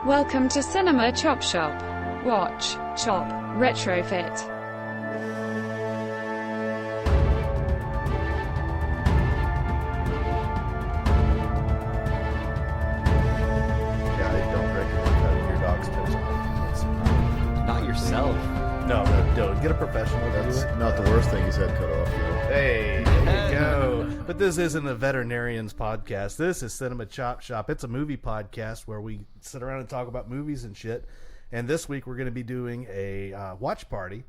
Welcome to Cinema Chop Shop. Watch, chop, retrofit. Yeah, I don't recommend cutting your dog's toes off. Not yourself. No, don't. Get a professional to do That's it. not the worst thing he's had cut off. Hey, there you go. But this isn't a veterinarian's podcast. This is Cinema Chop Shop. It's a movie podcast where we sit around and talk about movies and shit. And this week we're going to be doing a watch party.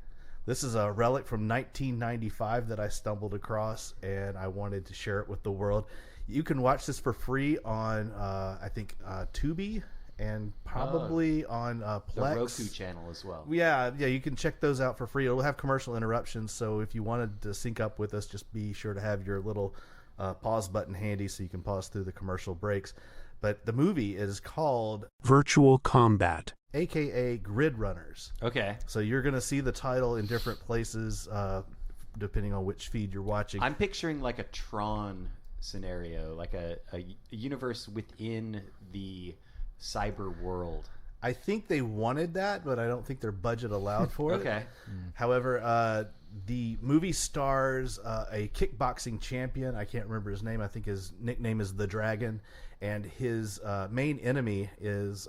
This is a relic from 1995 that I stumbled across, and I wanted to share it with the world. You can watch this for free on, I think, Tubi and probably on Plex. The Roku channel as well. Yeah, you can check those out for free. It'll have commercial interruptions, so if you wanted to sync up with us, just be sure to have your little pause button handy so you can pause through the commercial breaks. But the movie is called Virtual Combat, aka Grid Runners. Okay. So you're going to see the title in different places depending on which feed you're watching. I'm picturing like a Tron scenario, like a universe within the cyber world. I think they wanted that, but I don't think their budget allowed for it. Okay. However, the movie stars a kickboxing champion. I can't remember his name. I think his nickname is The Dragon. And his main enemy is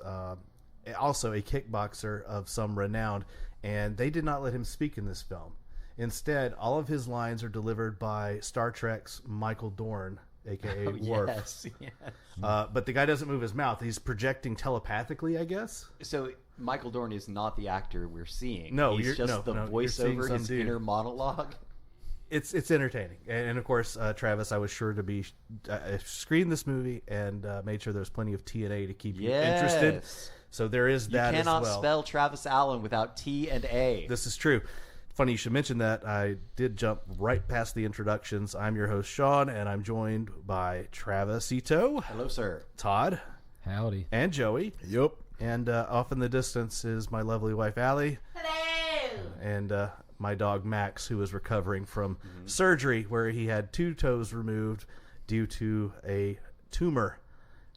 also a kickboxer of some renown. And they did not let him speak in this film. Instead, all of his lines are delivered by Star Trek's Michael Dorn, a.k.a. Worf. Yes. But the guy doesn't move his mouth. He's projecting telepathically, I guess. So Michael Dorn is not the actor we're seeing. No, he's just the you're seeing voiceover, some his dude. inner monologue. It's entertaining, and of course, Travis, I was sure to be screen this movie and made sure there's plenty of TNA to keep you interested. So there is that as well. You cannot spell Travis Allen without T and A. This is true. Funny you should mention that. I did jump right past the introductions. I'm your host, Shawn, and I'm joined by Travis Ito. Hello, sir. Todd. Howdy. And Joey. Yup. And off in the distance is my lovely wife, Allie. Hello. And my dog, Max, who is recovering from surgery where he had 2 toes removed due to a tumor.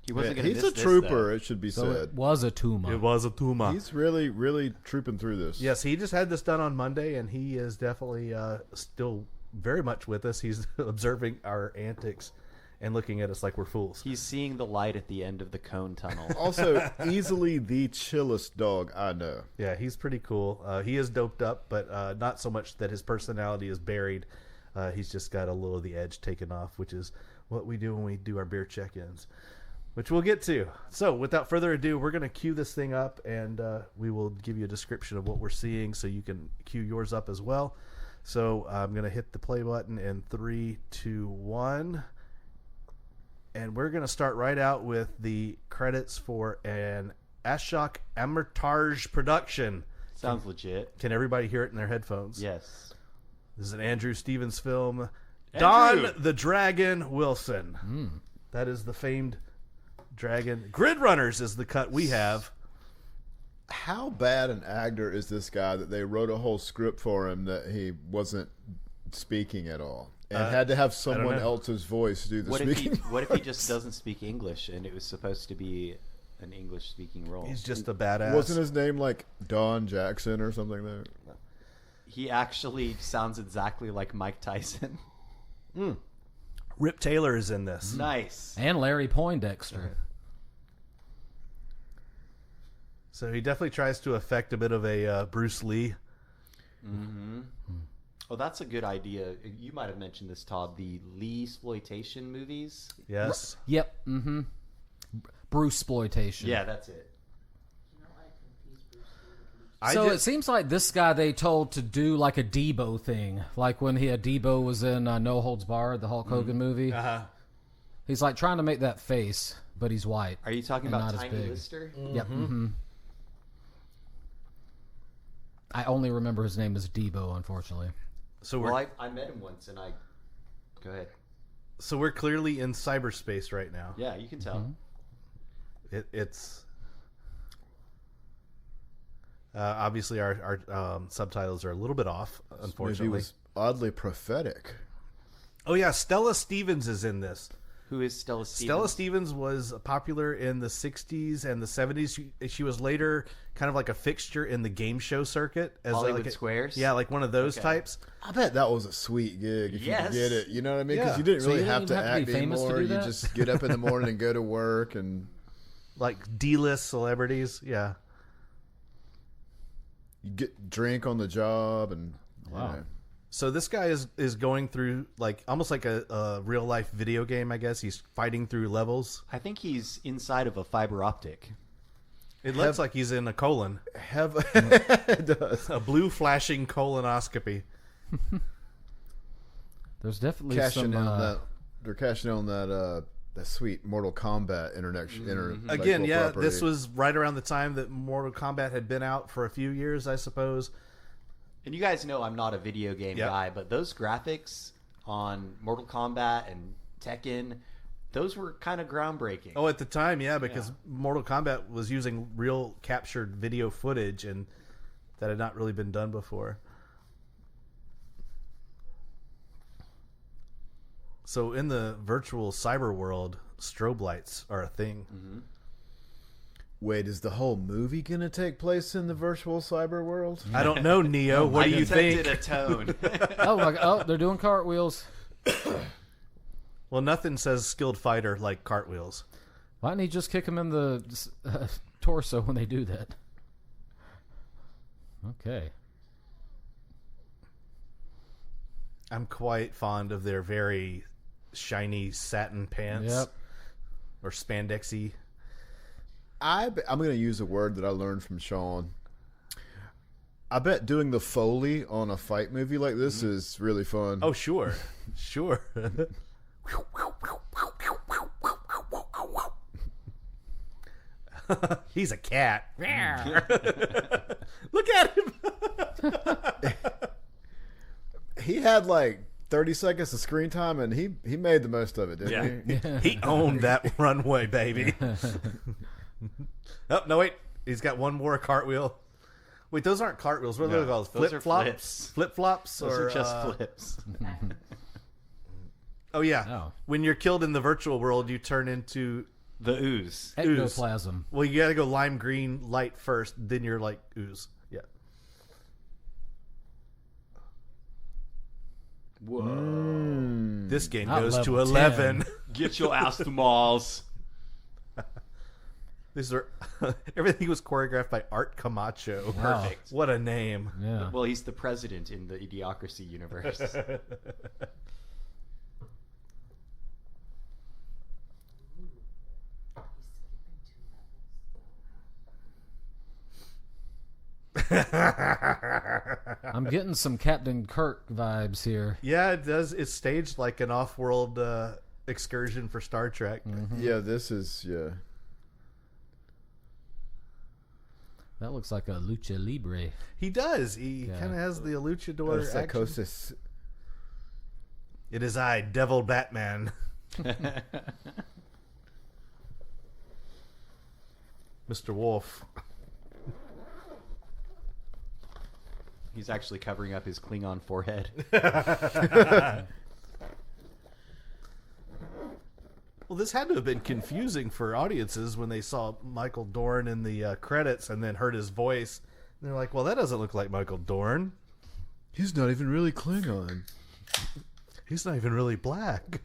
He wasn't going to He's miss a this, trooper, though. it should be So said. it was a tumor. It was a tumor. He's really, really trooping through this. Yes, he just had this done on Monday, and he is definitely still very much with us. He's observing our antics and looking at us like we're fools. He's seeing the light at the end of the cone tunnel. Also, easily the chillest dog I know. Yeah, he's pretty cool. He is doped up, but not so much that his personality is buried. He's just got a little of the edge taken off, which is what we do when we do our beer check-ins, which we'll get to. So without further ado, we're going to cue this thing up, and we will give you a description of what we're seeing so you can cue yours up as well. So I'm going to hit the play button in 3, 2, 1. And we're going to start right out with the credits for an Ashok Amartage production. Sounds legit. Can everybody hear it in their headphones? Yes. This is an Andrew Stevens film. Andrew! Don the Dragon Wilson. That is the famed dragon. Grid Runners is the cut we have. How bad an actor is this guy that they wrote a whole script for him that he wasn't speaking at all? And had to have someone know. else's voice do the What if speaking. what if he just doesn't speak English and it was supposed to be an English-speaking role? He's just a badass. Wasn't his name like Don Jackson or something there? He actually sounds exactly like Mike Tyson. Rip Taylor is in this. Nice. And Larry Poindexter. So he definitely tries to affect a bit of a Bruce Lee. Oh, that's a good idea. You might have mentioned this, Todd. The Lee exploitation movies. Yes. Yep. Bruce exploitation. Yeah, that's it. So it seems like this guy they told to do like a Debo thing, like when Debo was in No Holds Barred, the Hulk Hogan movie. He's like trying to make that face, but he's white. Are you talking and about not as Tiny big. Lister? Yep. I only remember his name is Debo, unfortunately. So Well, I met him once, and I... Go ahead. So we're clearly in cyberspace right now. Yeah, you can tell. It's obviously our subtitles are a little bit off, Maybe unfortunately. he was oddly prophetic. Oh yeah, Stella Stevens is in this. Who is Stella Stevens? Stella Stevens was popular in the 60s and the 70s. She was later kind of like a fixture in the game show circuit. As Hollywood Squares? Yeah, like one of those types. I bet that was a sweet gig if you could get it. You know what I mean? Because Yeah. you didn't So really you have didn't to even have to act be famous to anymore. do You that? just get up in the morning and go to work and Like D-list celebrities. Yeah. you get drink on the job and Wow. you know. So this guy is going through like almost like a real life video game, I guess. He's fighting through levels. I think he's inside of a fiber optic. It looks like he's in a colon. It does. A blue flashing colonoscopy. There's definitely Cashing some. in on that. They're cashing in on that sweet Mortal Kombat intellectual Again, yeah, property. this was right around the time that Mortal Kombat had been out for a few years, I suppose. And you guys know I'm not a video game guy, but those graphics on Mortal Kombat and Tekken, those were kind of groundbreaking. Oh, at the time, yeah, because Mortal Kombat was using real captured video footage, and that had not really been done before. So in the virtual cyber world, strobe lights are a thing. Mm-hmm. Wait, is the whole movie gonna take place in the virtual cyber world? I don't know, Neo. What do you think? A tone. Oh, they're doing cartwheels. Well, nothing says skilled fighter like cartwheels. Why didn't he just kick him in the torso when they do that? Okay. I'm quite fond of their very shiny satin pants. Yep. Or spandexy. I'm going to use a word that I learned from Shawn. I bet doing the Foley on a fight movie like this is really fun. Oh, sure. Sure. He's a cat. Look at him. He had like 30 seconds of screen time, and he made the most of it, didn't he? He owned that runway, baby. Oh, no, wait. He's got one more cartwheel. Wait, those aren't cartwheels. What are they called? those are Flip-flops? flips. Flip-flops? Those or are just flips. Oh, yeah. Oh. When you're killed in the virtual world, you turn into... The ooze. Ectoplasm. Well, you got to go lime green light first, then you're like ooze. Yeah. Whoa. This game Not goes to level 11. 10. Get your ass to Mars. These are everything was choreographed by Art Camacho. Wow. Perfect. What a name. Yeah. Well, he's the president in the Idiocracy universe. I'm getting some Captain Kirk vibes here. Yeah, it does. It's staged like an off-world excursion for Star Trek. Yeah, this is, yeah. That looks like a lucha libre. He does. He kind of has the luchador action. Psychosis. It is I, Devil Batman. Mr. Wolf. He's actually covering up his Klingon forehead. Well, this had to have been confusing for audiences when they saw Michael Dorn in the credits and then heard his voice. And they're like, well, that doesn't look like Michael Dorn. He's not even really Klingon. He's not even really black.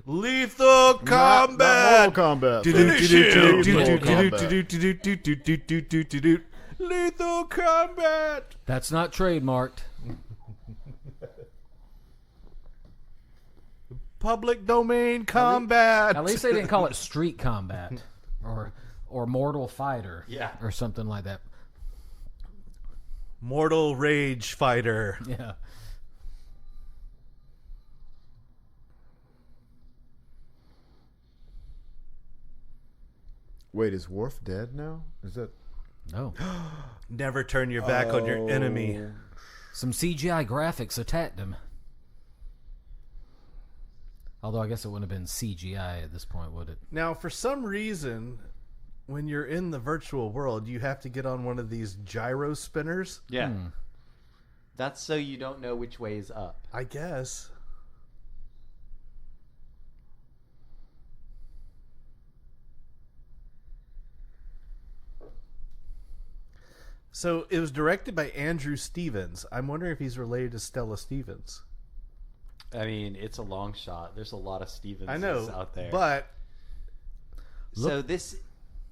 Lethal Combat! Mortal Kombat. Lethal Combat! That's not trademarked. Public domain combat. At least they didn't call it street combat or mortal fighter. Yeah. Or something like that. Mortal Rage Fighter. Yeah. Wait, is Worf dead now? Is that... No. Never turn your back on your enemy. Some CGI graphics attacked him. Although I guess it wouldn't have been CGI at this point, would it? Now, for some reason, when you're in the virtual world, you have to get on one of these gyro spinners. Yeah. That's so you don't know which way is up. I guess. So it was directed by Andrew Stevens. I'm wondering if he's related to Stella Stevens. I mean, it's a long shot. There's a lot of Stevenses I know, out there. but so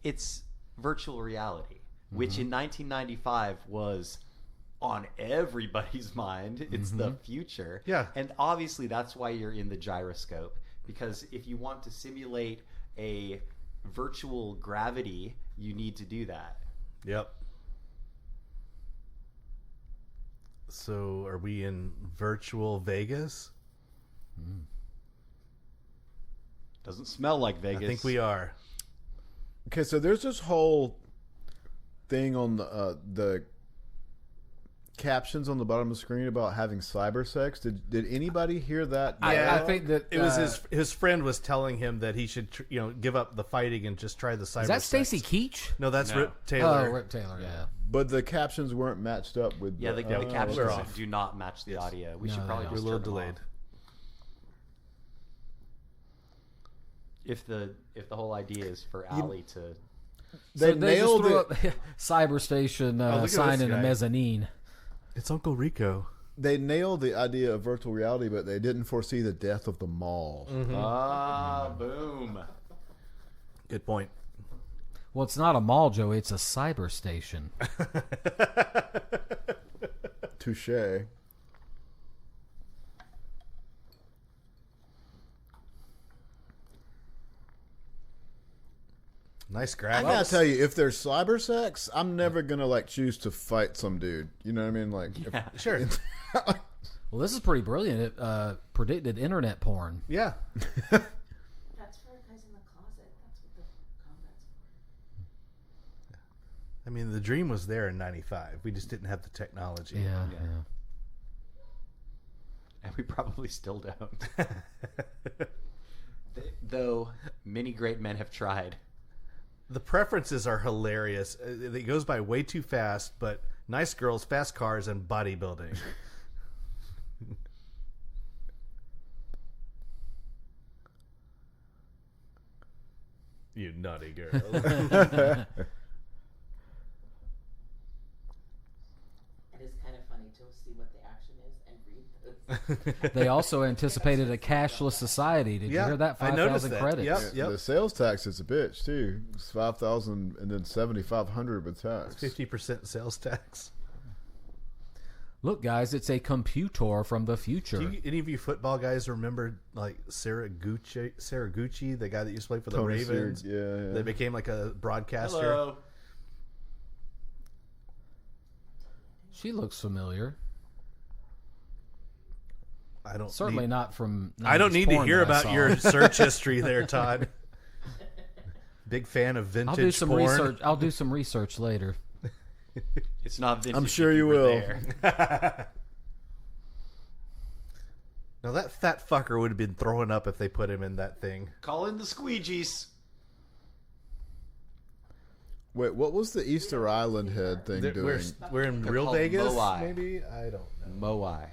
it's virtual reality, which in 1995 was on everybody's mind. It's the future. Yeah. And obviously that's why you're in the gyroscope, because if you want to simulate a virtual gravity, you need to do that. Yep. So are we in virtual Vegas? Doesn't smell like Vegas. I think we are. Okay, so there's this whole thing on the captions on the bottom of the screen about having cyber sex. Did anybody hear that? I think that It was his friend was telling him that he should give up the fighting and just try the cyber. is that sex. Stacy Keach? No, that's No. Rip Taylor. Oh, Rip Taylor. Yeah. But the captions weren't matched up with. Yeah, the we're captions off. do not match the audio. We should No, probably they We're just a little turn them delayed. off. If the whole idea is for Allie to They So nailed just threw it. up Cyberstation look at sign this in a guy. mezzanine. It's Uncle Rico. They nailed the idea of virtual reality, but they didn't foresee the death of the mall. boom. Good point. Well, it's not a mall, Joey. It's a cyber station. Touche. Nice I graphics. gotta tell you, if there's cyber sex, I'm never gonna choose to fight some dude. You know what I mean? If, Sure. Well, this is pretty brilliant. It predicted internet porn. Yeah. That's for guys in the closet. That's what the combat's for. I mean, the dream was there in '95. We just didn't have the technology. Yeah. And we probably still don't. Though many great men have tried. The preferences are hilarious. It goes by way too fast, but nice girls, fast cars, and bodybuilding. You naughty girl. It is kind of funny to see what the action is and read those. They also anticipated a cashless society. Did you hear that? I noticed 5,000 that. credits. Yep. The sales tax is a bitch too. It's 5,000 and then 7,500 with tax. 50% sales tax. Look, guys, it's a computer from the future. Do any of you football guys remember Sarah Gucci, the guy that used to play for the Tony Ravens? Seard, yeah. That became like a broadcaster. Hello. She looks familiar. I don't Certainly need, not from. I don't 90s need to porn hear that I about saw. your search history there, Todd. Big fan of vintage I'll do some porn. research. I'll do some research later. It's not vintage. I'm sure if you were will. there. Now that fat fucker would have been throwing up if they put him in that thing. Call in the squeegees. Wait, what was the Easter Island head thing We're, doing? we're in They're real called Vegas, Moai. maybe? I don't know. Moai.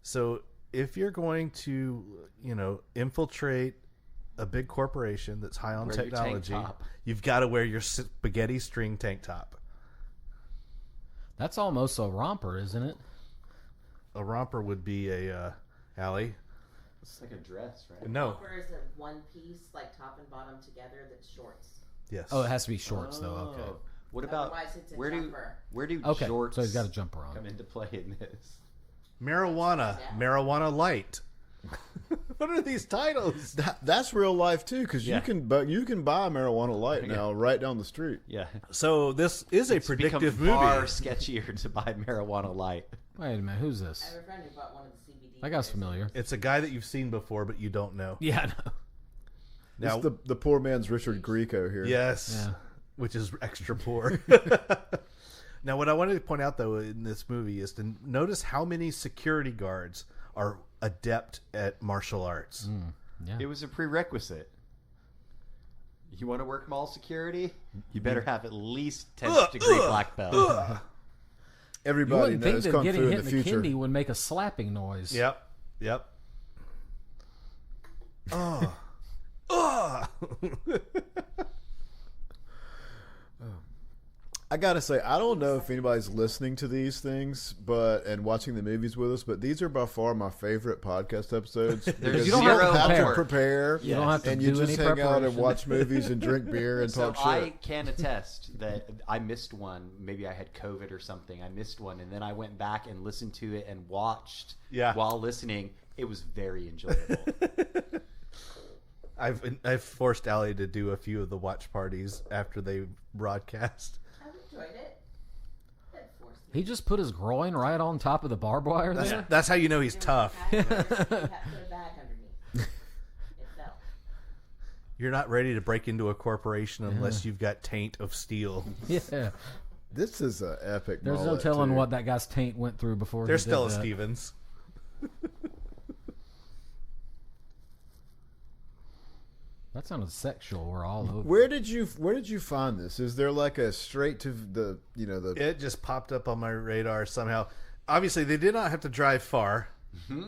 So if you're going to, infiltrate a big corporation that's high on Wear your tank technology, top. you've got to wear your spaghetti string tank top. That's almost a romper, isn't it? A romper would be a Allie. It's like a dress, right? No. Or is it one piece, like top and bottom together, that's shorts? Yes. Oh, it has to be shorts, though. Okay. What about Otherwise it's a where do jumper. Okay. jorts So he's got a jumper on. come into play in this? Marijuana. Yeah. Marijuana light. What are these titles? That's real life too, because Yeah. you can buy marijuana light now right down the street. Yeah. So this is a It's predictive become far movie. sketchier to buy marijuana light. Wait a minute. Who's I this? have a friend who bought one of the CBD. That guy's ones. familiar. It's a guy that you've seen before, but you don't know. Yeah, I know. Now, It's the poor man's Richard Grieco here. yes, Yeah. which is extra poor. Now, what I wanted to point out, though, in this movie is to notice how many security guards are adept at martial arts. Yeah. It was a prerequisite. You want to work mall security? You better have at least 10th degree black belt. You Everybody wouldn't think knows that kung getting fu in hit the in the future. kidney would make a slapping noise. Yep. Oh. Oh. I gotta say, I don't know if anybody's listening to these things, and watching the movies with us, but these are by far my favorite podcast episodes. Because you don't you have don't to have to prepare. prepare. You don't have to and do you just any hang out and preparation. watch movies and drink beer and So talk shit. I can attest that I missed one. Maybe I had COVID or something. I missed one, and then I went back and listened to it and watched while listening. It was very enjoyable. I've forced Allie to do a few of the watch parties after they broadcast. I've enjoyed it. That forced me. He just put his groin right on top of the barbed wire there. That's how you know he's tough. You have to put a bag underneath. It fell. You're not ready to break into a corporation unless you've got taint of steel. Yeah. This is an epic. There's no mullet, telling too. what that guy's taint went through before. There's he did Stella that. Stevens. That sounded sexual. We're all over. Where did you find this? Is there like a straight to the It just popped up on my radar somehow. Obviously, they did not have to drive far.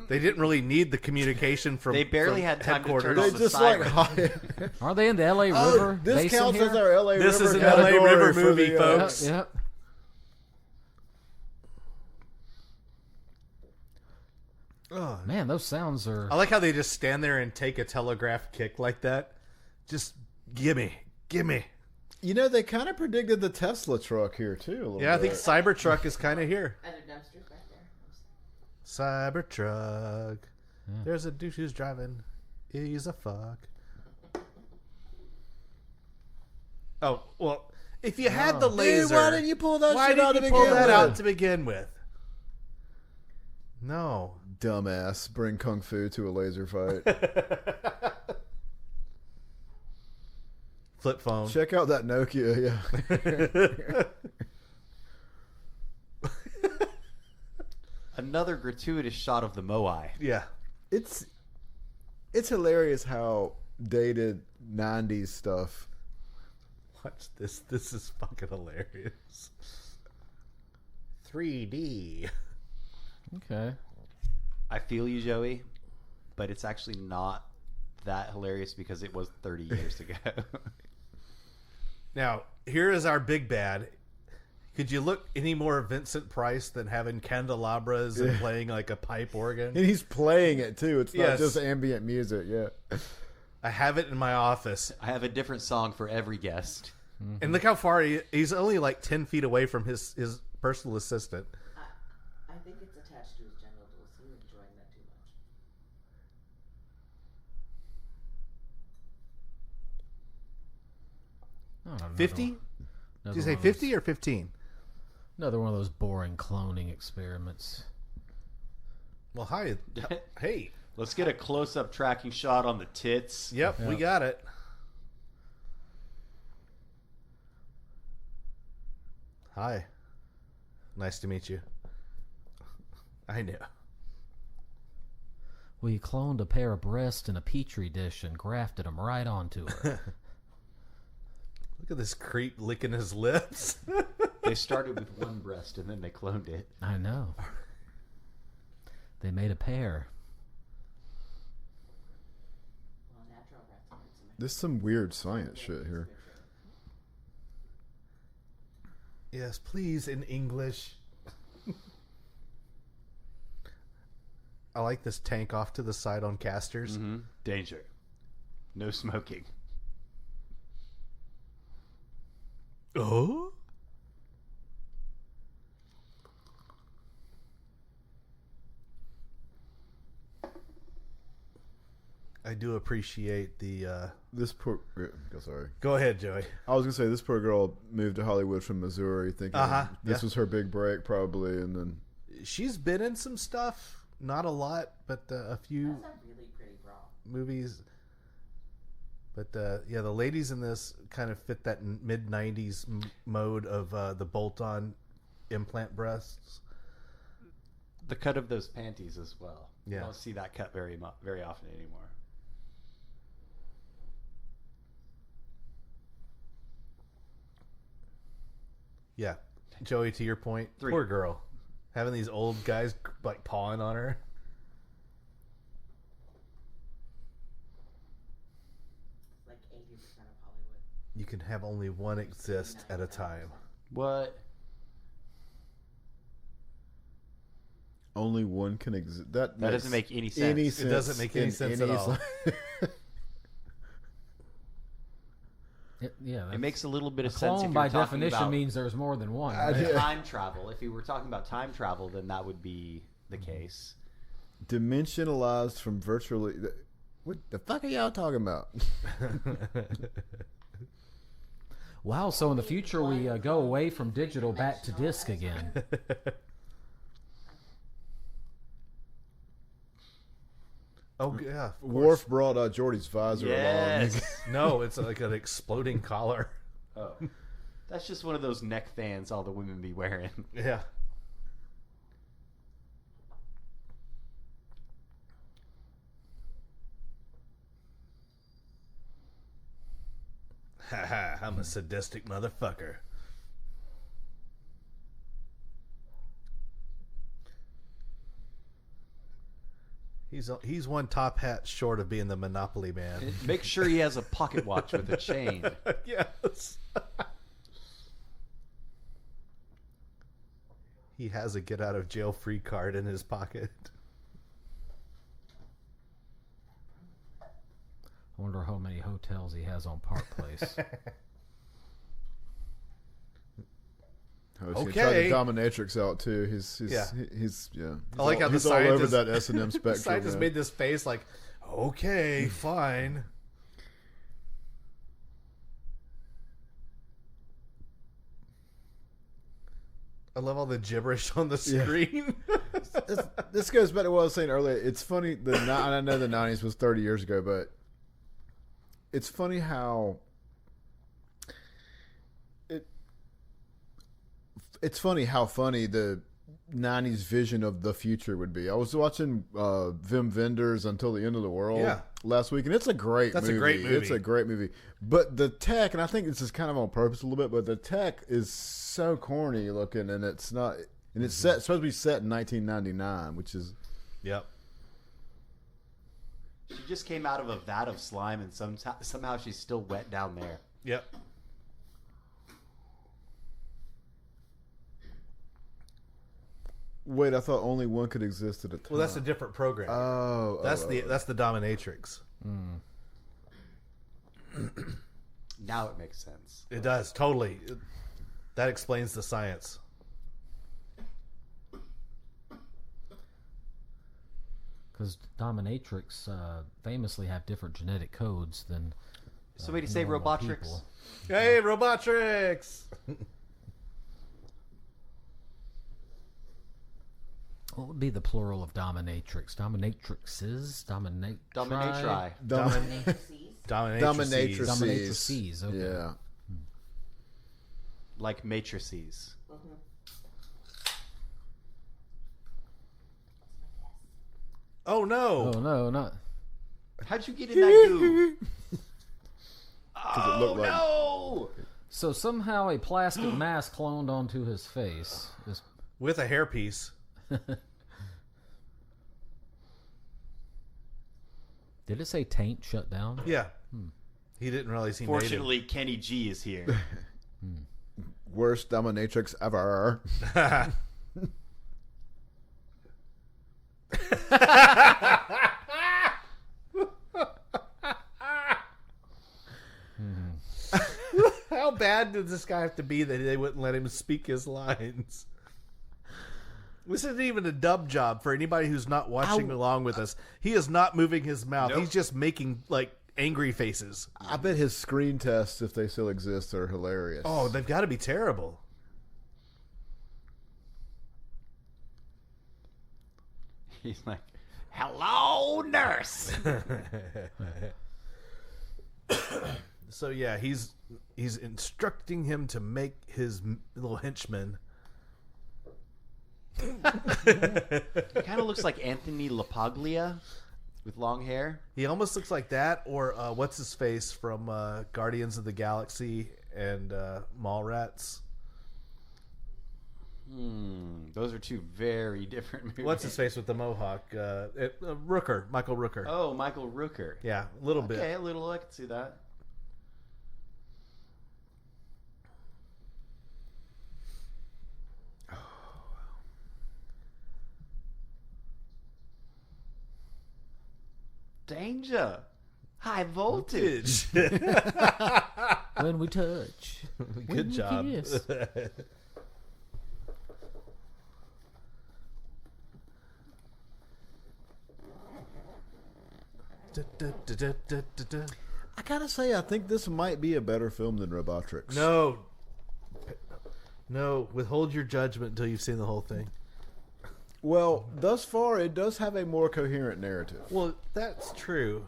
They didn't really need the communication from. They barely from had time to turn headquarters. on they the just siren. like Are they in the L.A. River this basin counts here? as our LA This River is an LA category River for movie, the, folks. Yep. Oh, Man, those sounds are. I like how they just stand there and take a telegraph kick like that. Just gimme. You know, they kind of predicted the Tesla truck here too. A little Yeah, I bit. think Cybertruck is kind of here. Are there dumpsters back there? Cybertruck. There's a douche who's driving. He's a fuck. Oh, well, if you had the laser... Dude, why didn't you pull that why shit out to didn't you pull begin that with? out to begin with? No. Dumbass, bring kung fu to a laser fight. Flip phone. Check out that Nokia. Yeah. Another gratuitous shot of the Moai. Yeah. It's hilarious how dated 90s stuff. Watch this. This is fucking hilarious. 3D. Okay. I feel you, Joey, but it's actually not that hilarious because it was 30 years ago. Now, here is our big bad. Could you look any more Vincent Price than having candelabras and playing like a pipe organ? And he's playing it too. It's not Yes. just ambient music. Yeah. I have it in my office. I have a different song for every guest. And look how far he's only like 10 feet away from his personal assistant. I think it's attached to his genitals. He was enjoying that too much. Oh, another 50? one- Did you another say one of 50 or 15? Another one of those boring cloning experiments. Well, hi. Hey. Let's get a close-up tracking shot on the tits. Yep, we got it. Hi. Nice to meet you. I know. We cloned a pair of breasts in a petri dish and grafted them right onto her. Look at this creep licking his lips. They started with one breast and then they cloned it. I know. They made a pair. Well, natural breath makes him There's some weird science shit here. Yes, please, in English. I like this tank off to the side on casters. Mm-hmm. Danger. No smoking. Oh? I do appreciate the... This poor. Sorry. Go ahead, Joey. I was gonna say this poor girl moved to Hollywood from Missouri, thinking this yeah. was her big break, probably, and then She's been in some stuff. Not a lot, but a few That's a really pretty bra. movies. But yeah, the ladies in this kind of fit that mid 90s mode of the bolt-on implant breasts. The cut of those panties as well. Yeah. You don't see that cut very often anymore. Yeah. Joey, to your point, 3. poor girl, having these old guys like pawing on her. Like 80% of Hollywood. You can have only one exist at a time. What? Only one can exist. That doesn't make any sense. It doesn't make any sense at all. It makes a little bit of sense. Clone If you're by talking definition about means there's more than one. Right? time travel. If you were talking about time travel, then that would be the case. Dimensionalized from virtually. What the fuck are y'all talking about? Wow, so in the future we go away from digital back to disc again. Oh yeah, Worf brought Geordie's visor Yes. along. No, it's like an exploding collar. Oh, that's just one of those neck fans all the women be wearing. Yeah. Haha, I'm a sadistic motherfucker. He's one top hat short of being the Monopoly man. Make sure he has a pocket watch with a chain. Yes. He has a get out of jail free card in his pocket. I wonder how many hotels he has on Park Place. Okay. Try the dominatrix out too. He's I like how he's all over that S&M spectrum. The scientist made this face like, okay, fine. I love all the gibberish on the screen. This goes back to what I was saying earlier. It's funny. I know the 90s was 30 years ago, but it's funny how it's funny how funny the 90s vision of the future would be. I was watching Wim Wenders Until the End of the World last week, and it's a great movie. A great movie. It's a great movie. But the tech, and I think this is kind of on purpose a little bit, but the tech is so corny looking, and it's not. And it's supposed to be set in 1999, which is... Yep. She just came out of a vat of slime, and somehow she's still wet down there. Yep. Wait, I thought only one could exist at a time. Well, that's a different program. That's the dominatrix. Now it makes sense. It does, totally. That explains the science. Because dominatrix famously have different genetic codes than Somebody say normal Robotrix. people. Hey, Robotrix! What would be the plural of dominatrix? Dominatrixes? Dominatri? Dominatri. Dominatrix. Dominatrices. Okay. Yeah. Like matrices. Oh no! Oh no, not. How'd you get in that goo? It looked like... No! So somehow a plastic mask cloned onto his face. With a hairpiece. Did it say taint shut down? Yeah. He didn't realize he made Fortunately, Kenny G is here. Worst dominatrix ever. How bad did this guy have to be that they wouldn't let him speak his lines? This isn't even a dub job for anybody who's not watching along with us. He is not moving his mouth. Nope. He's just making like angry faces. I bet his screen tests, if they still exist, are hilarious. Oh, they've got to be terrible. He's like, hello, nurse. So yeah, he's instructing him to make his little henchman. He kind of looks like Anthony LaPaglia with long hair. He almost looks like that, or what's his face from Guardians of the Galaxy and Mallrats. Those are two very different movies. What's his face with the mohawk? Rooker, Michael Rooker. Oh, Michael Rooker. Yeah, a little bit. Okay, a little. I can see that. Danger. High voltage. When we touch. Good job. Kiss. I gotta say, I think this might be a better film than Robotrix. No, withhold your judgment until you've seen the whole thing. Well, thus far, it does have a more coherent narrative. Well, that's true.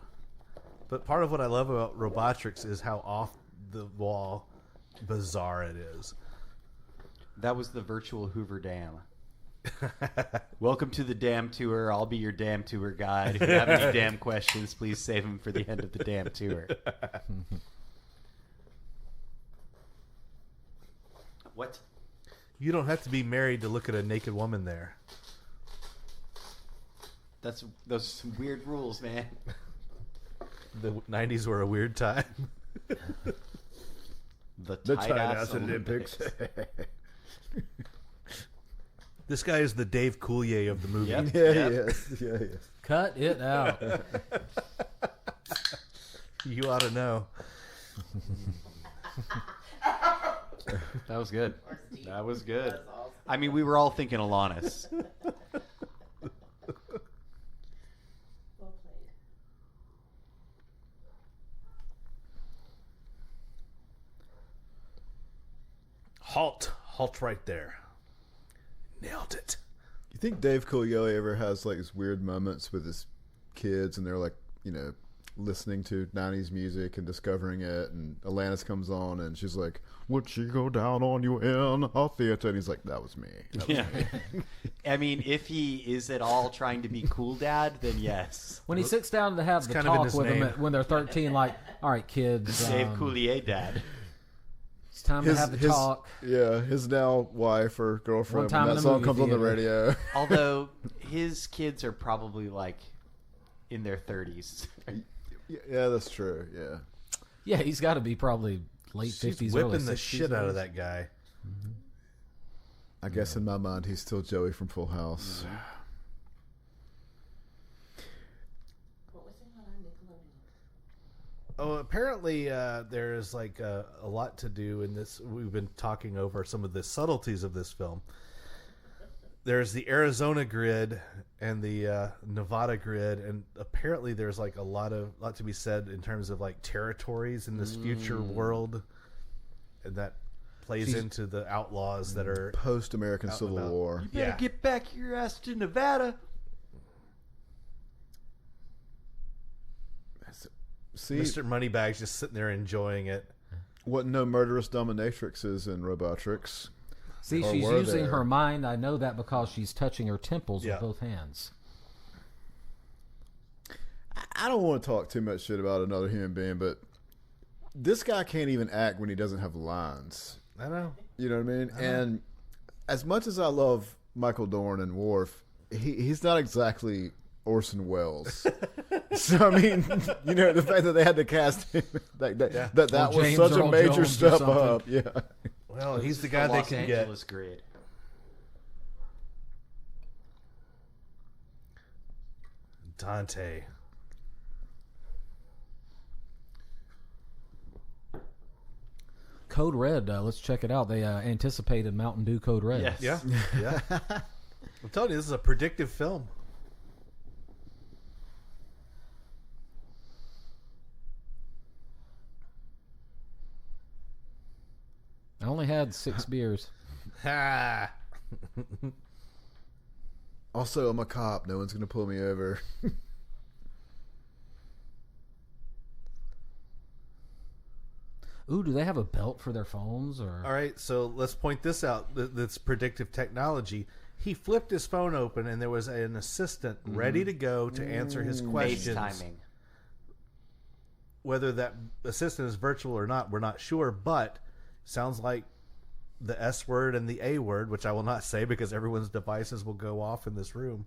But part of what I love about Robotrix is how off the wall bizarre it is. That was the virtual Hoover Dam. Welcome to the Dam Tour. I'll be your Dam Tour guide. If you have any Dam questions, please save them for the end of the Dam Tour. What? You don't have to be married to look at a naked woman there. Those are some weird rules, man. The 90s were a weird time. The tight-ass Olympics. This guy is the Dave Coulier of the movie. Yep. Yeah, yes. Cut it out. You ought to know. That was good. That was good. I mean, we were all thinking Alanis. Well played. Halt right there. Nailed it. You think Dave Coulier ever has like these weird moments with his kids, and they're like, listening to 90s music and discovering it, and Alanis comes on and she's like, would she go down on you in a theater? And he's like, that was me. That was me. I mean, if he is at all trying to be cool dad, then yes. When he sits down to have the kind of in talk his with them name. when they're 13, like, all right, kids. Dave Coulier dad. It's time to have the talk. Yeah, his now wife or girlfriend. One time When in that a song movie comes on the theater. radio. Although his kids are probably like in their 30s. Yeah, that's true. Yeah. Yeah, he's got to be probably late She's 50s, whipping early the 60s. shit out of that guy. I guess in my mind, he's still Joey from Full House. What was it on Nickelodeon? Oh, apparently there's like a lot to do in this. We've been talking over some of the subtleties of this film. There's the Arizona grid and the Nevada grid, and apparently there's like a lot to be said in terms of like territories in this future world, and that plays into the outlaws that are Post-American out and Civil about. War. You better get back your ass to Nevada. See, Mr. Moneybags just sitting there enjoying it. what no murderous dominatrixes in Robotrix. See, Or she's were using there. her mind. I know that because she's touching her temples Yeah. with both hands. I don't want to talk too much shit about another human being, but this guy can't even act when he doesn't have lines. I know. You know what I mean? And as much as I love Michael Dorn and Worf, he's not exactly Orson Welles. So I mean, the fact that they had to cast him that Or was James such a Earl major Jones or step something. up. Yeah. Well, he's the This is guy they Los can Angeles grid. get. Dante. Code Red, let's check it out. They anticipated Mountain Dew Code Red. Yes. Yeah, yeah. I'm telling you, this is a predictive film. I only had 6 beers. Ha! Also, I'm a cop. No one's gonna pull me over. Ooh, do they have a belt for their phones? Or All right, so let's point this out. That's predictive technology. He flipped his phone open, and there was an assistant ready to go to answer his questions. FaceTiming. Whether that assistant is virtual or not, we're not sure, but sounds like the S word and the A word, which I will not say because everyone's devices will go off in this room.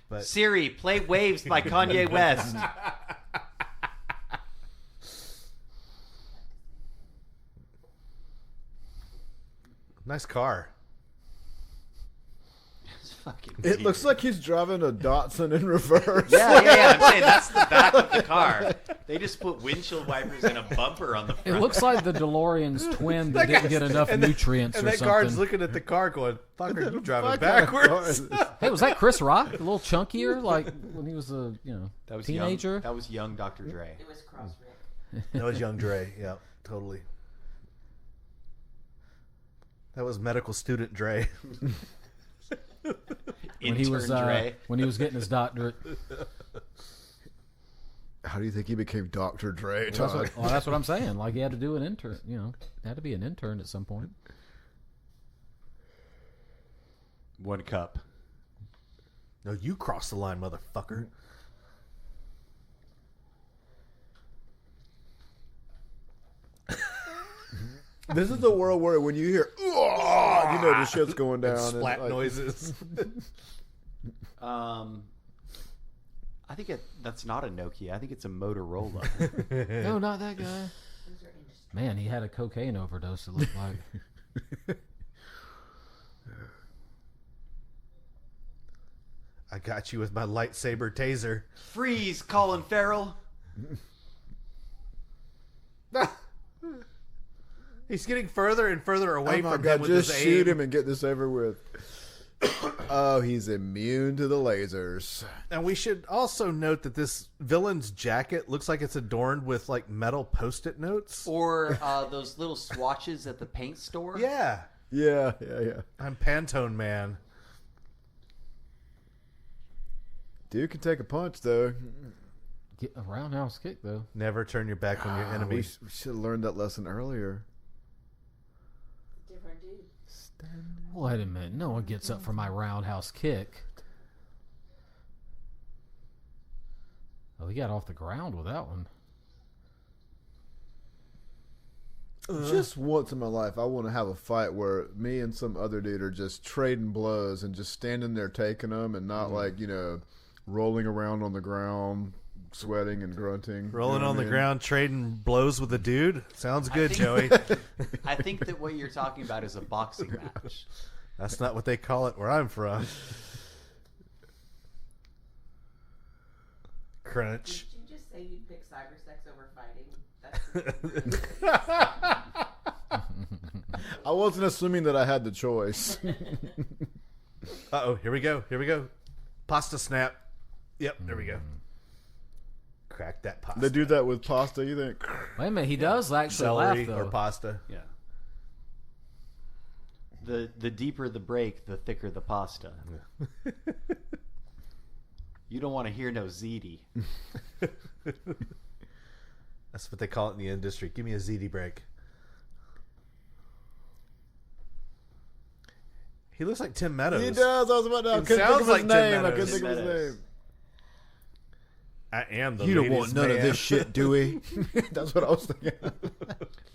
But Siri, play Waves by Kanye West. nice car. It's fucking It weird. looks like he's driving a Datsun in reverse. Yeah. I'm saying that's the back of the car. They just put windshield wipers and a bumper on the front. It looks like the DeLorean's twin that didn't get enough nutrients And or that something. guard's looking at the car going, fuck, are you driving What kind of car backwards? is this? Hey, was that Chris Rock? A little chunkier, like when he was a That was teenager. Young, that was young Dr. Dre. It was Cross Rick. That was Young Dre. Yeah, totally. That was medical student Dre. When he was Intern Dre. when he was getting his doctorate. How do you think he became Dr. Dre, That's Todd? that's what I'm saying. Like he had to do an intern. Had to be an intern at some point. One cup. No, you crossed the line, motherfucker. This is the world where when you hear, "Ooh," you know the shit's going down. and, Splat like, noises. I think that's not a Nokia. I think it's a Motorola. No, not that guy. Those are industry. Man, he had a cocaine overdose. It looked like. I got you with my lightsaber taser. Freeze, Colin Farrell. He's getting further and further away Oh my from God, him with just his shoot aim. him and get this over with. Oh, he's immune to the lasers. And we should also note that this villain's jacket looks like it's adorned with like metal post-it notes. Or those little swatches at the paint store. Yeah, Yeah. I'm Pantone Man. Dude can take a punch, though. Get a roundhouse kick though. Never turn your back on your enemy. We should have learned that lesson earlier. Different dude. Wait a minute. No one gets up for my roundhouse kick. Oh, he got off the ground with that one. Just once in my life, I want to have a fight where me and some other dude are just trading blows and just standing there taking them and not rolling around on the ground, sweating and grunting. Rolling You know on what the I mean? ground, trading blows with a dude. Sounds good, Joey. I think that what you're talking about is a boxing match. That's not what they call it where I'm from. Crunch. Did you just say you'd pick cyber sex over fighting? That's I wasn't assuming that I had the choice. Uh-oh, here we go. Pasta snap. Yep, there we go. Crack that pasta. They do that with pasta, you think? Wait a minute. He does actually Celery laugh though. or pasta. Yeah. The deeper the break, the thicker the pasta. You don't want to hear no ziti. That's what they call it in the industry. Give me a ZD break. He looks like Tim Meadows. He does. I was about to. I It couldn't think sounds of his like Tim name. I Meadows. couldn't think of his Meadows. name. I am the You don't ladies' want none of man. this shit, Dewey. That's what I was thinking.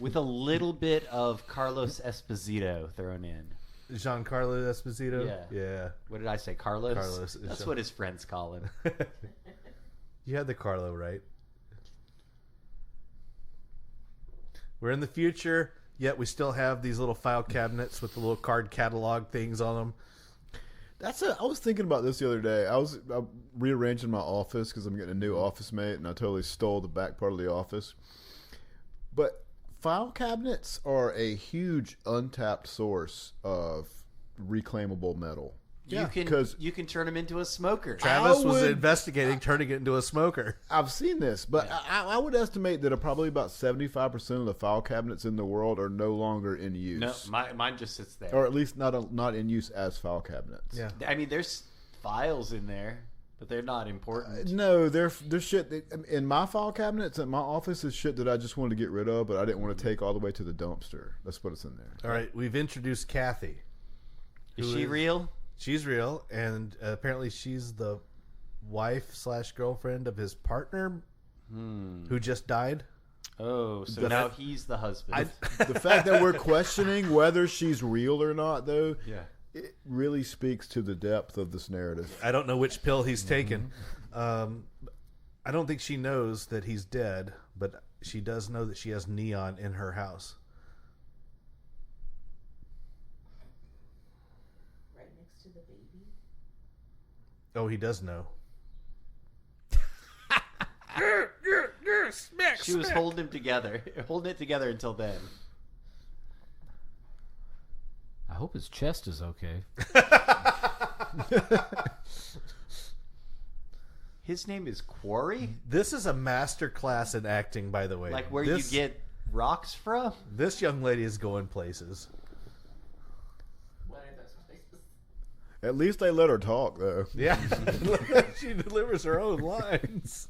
With a little bit of Carlos Esposito thrown in. Giancarlo Esposito? Yeah. What did I say? Carlos? Carlos. That's what his friends call him. You had the Carlo right. We're in the future, yet we still have these little file cabinets with the little card catalog things on them. I was thinking about this the other day. I was rearranging my office because I'm getting a new office mate, and I totally stole the back part of the office. But file cabinets are a huge untapped source of reclaimable metal. You can 'cause- you can turn him into a smoker. Travis was would- investigating turning it into a smoker. I've seen this, but I would estimate that probably about 75% of the file cabinets in the world are no longer in use. No, mine just sits there. Or at least not in use as file cabinets. Yeah. I mean, there's files in there, but they're not important. No, they're shit in my file cabinets at my office is shit that I just wanted to get rid of, but I didn't want to take all the way to the dumpster. That's what it's in there. All right, we've introduced Kathy. Is Who she is- real? She's real, and apparently she's the wife / girlfriend of his partner who just died. Oh, so now he's the husband. The fact that we're questioning whether she's real or not, though, it really speaks to the depth of this narrative. I don't know which pill he's taken. I don't think she knows that he's dead, but she does know that she has neon in her house. Right next to the baby. Oh, he does know. She was holding it together until then. I hope his chest is okay. His name is Quarry? This is a master class in acting, by the way. Like where you get rocks from? This young lady is going places. What are those places? At least they let her talk, though. Yeah. She delivers her own lines.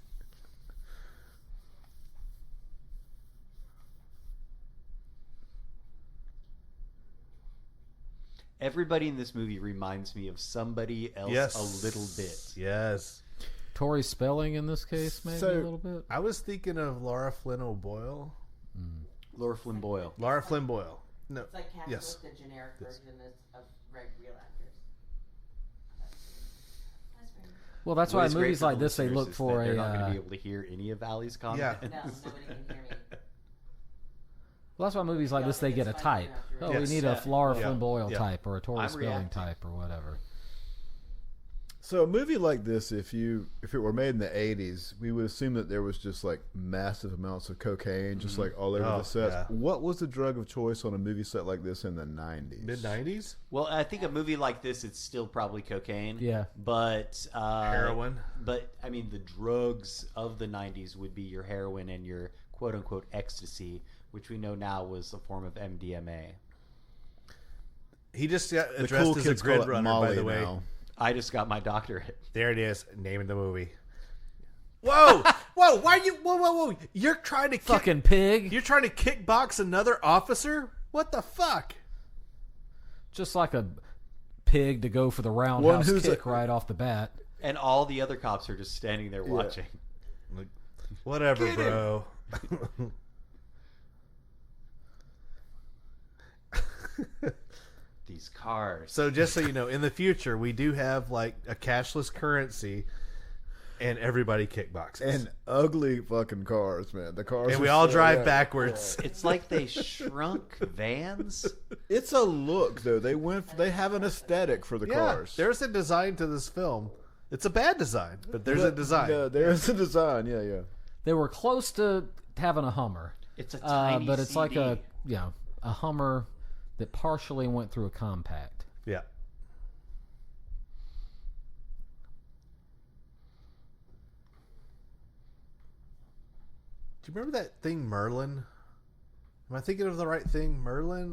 Everybody in this movie reminds me of somebody else a little bit. Yes. Tori Spelling in this case, maybe a little bit. I was thinking of Laura Flynn O'Boyle. Laura Flynn Boyle. Laura Flynn Boyle. No. It's like casting Yes. with the generic version of real actors. That's very Well, that's What why is in great movies for the like this they listeners look is for that a. they're not going to be able to hear any of Allie's comments. No, nobody can hear me. Well, that's why movies like Yeah, this they it's get a fine type. enough to Oh, Yes. we need a Laura Yeah. Flynn Boyle Yeah. type or a Tori I'm Spelling reacting. type or whatever. So a movie like this, if it were made in the 80s, we would assume that there was just like massive amounts of cocaine, just like all over Oh, the sets. yeah. What was the drug of choice on a movie set like this in the 90s? Mid-90s? Well, I think a movie like this, it's still probably cocaine. Yeah. But Heroin. But I mean, the drugs of the '90s would be your heroin and your "quote unquote" ecstasy, which we know now was a form of MDMA. He just got The addressed cool as a kids call grid it runner, Molly by the way. now. I just got my doctorate. There it is. Name of the movie. Whoa! Whoa! Why are you? Whoa! You're trying to Fucking pig. You're trying to kickbox another officer? What the fuck? Just like a pig to go for the roundhouse who's kick right off the bat. And all the other cops are just standing there watching. Like, whatever, bro. These cars. So just so you know, in the future, we do have like a cashless currency, and everybody kickboxes, And ugly fucking cars, man. The cars. and are we all so- drive yeah. backwards. It's like they shrunk vans. It's a look, though. They have an aesthetic for the Yeah, cars. there's a design to this film. It's a bad design, but there's a design. Yeah, there's a design. Yeah. They were close to having a Hummer. It's a tiny but it's like CD. a Hummer that partially went through a compact. Yeah. Do you remember that thing, Merlin? Am I thinking of the right thing, Merlin?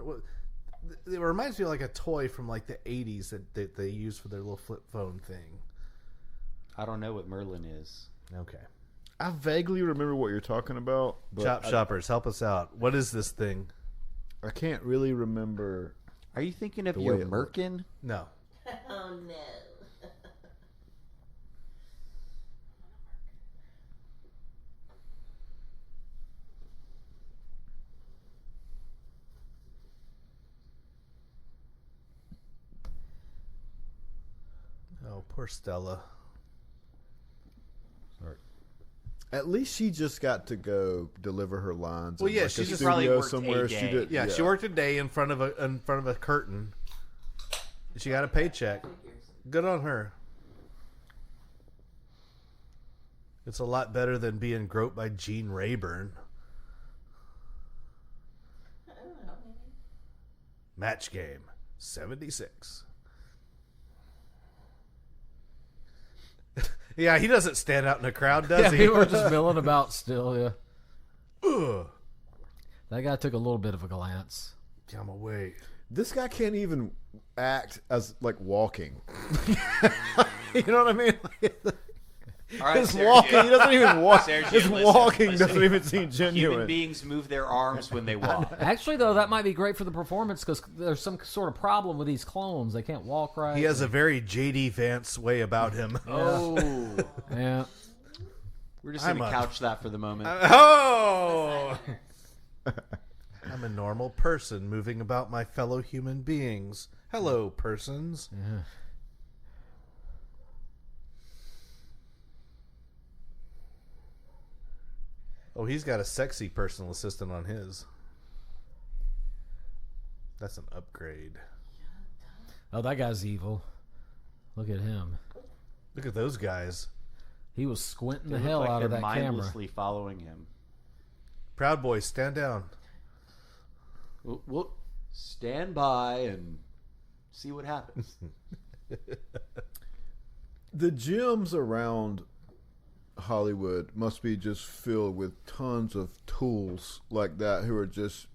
It reminds me of like a toy from like the 80s that they use for their little flip phone thing. I don't know what Merlin is. Okay. I vaguely remember what you're talking about, but Chop shoppers, help us out. What is this thing? I can't really remember. Are you thinking of The your way it looked. Merkin? No. Oh no. Oh, poor Stella. At least she just got to go deliver her lines. Well, in, yeah, like she a just probably studio worked somewhere. a She day. did. Yeah, she worked a day in front of a curtain. She got a paycheck. Good on her. It's a lot better than being groped by Gene Rayburn. I don't know, maybe. Match game 76. Yeah, he doesn't stand out in a crowd, does Yeah, he? people were just milling about still, yeah. Ugh. That guy took a little bit of a glance. I'm away. This guy can't even act as like walking. You know what I mean? All right, His Sergio. walking, he doesn't even walk. Sergio, His listen, walking listen. doesn't even seem Human genuine. beings move their arms when they walk. Actually, though, that might be great for the performance because there's some sort of problem with these clones. They can't walk right. He has a very J.D. Vance way about him. Oh. Yeah. We're just going to couch that for the moment. Oh! I'm a normal person moving about my fellow human beings. Hello, persons. Yeah. Oh, he's got a sexy personal assistant on his. That's an upgrade. Oh, that guy's evil. Look at him. Look at those guys. He was squinting They the look hell like out they're of that camera. mindlessly following him. Proud Boys, stand down. We'll stand by and see what happens. The gyms around Hollywood must be just filled with tons of tools like that who are just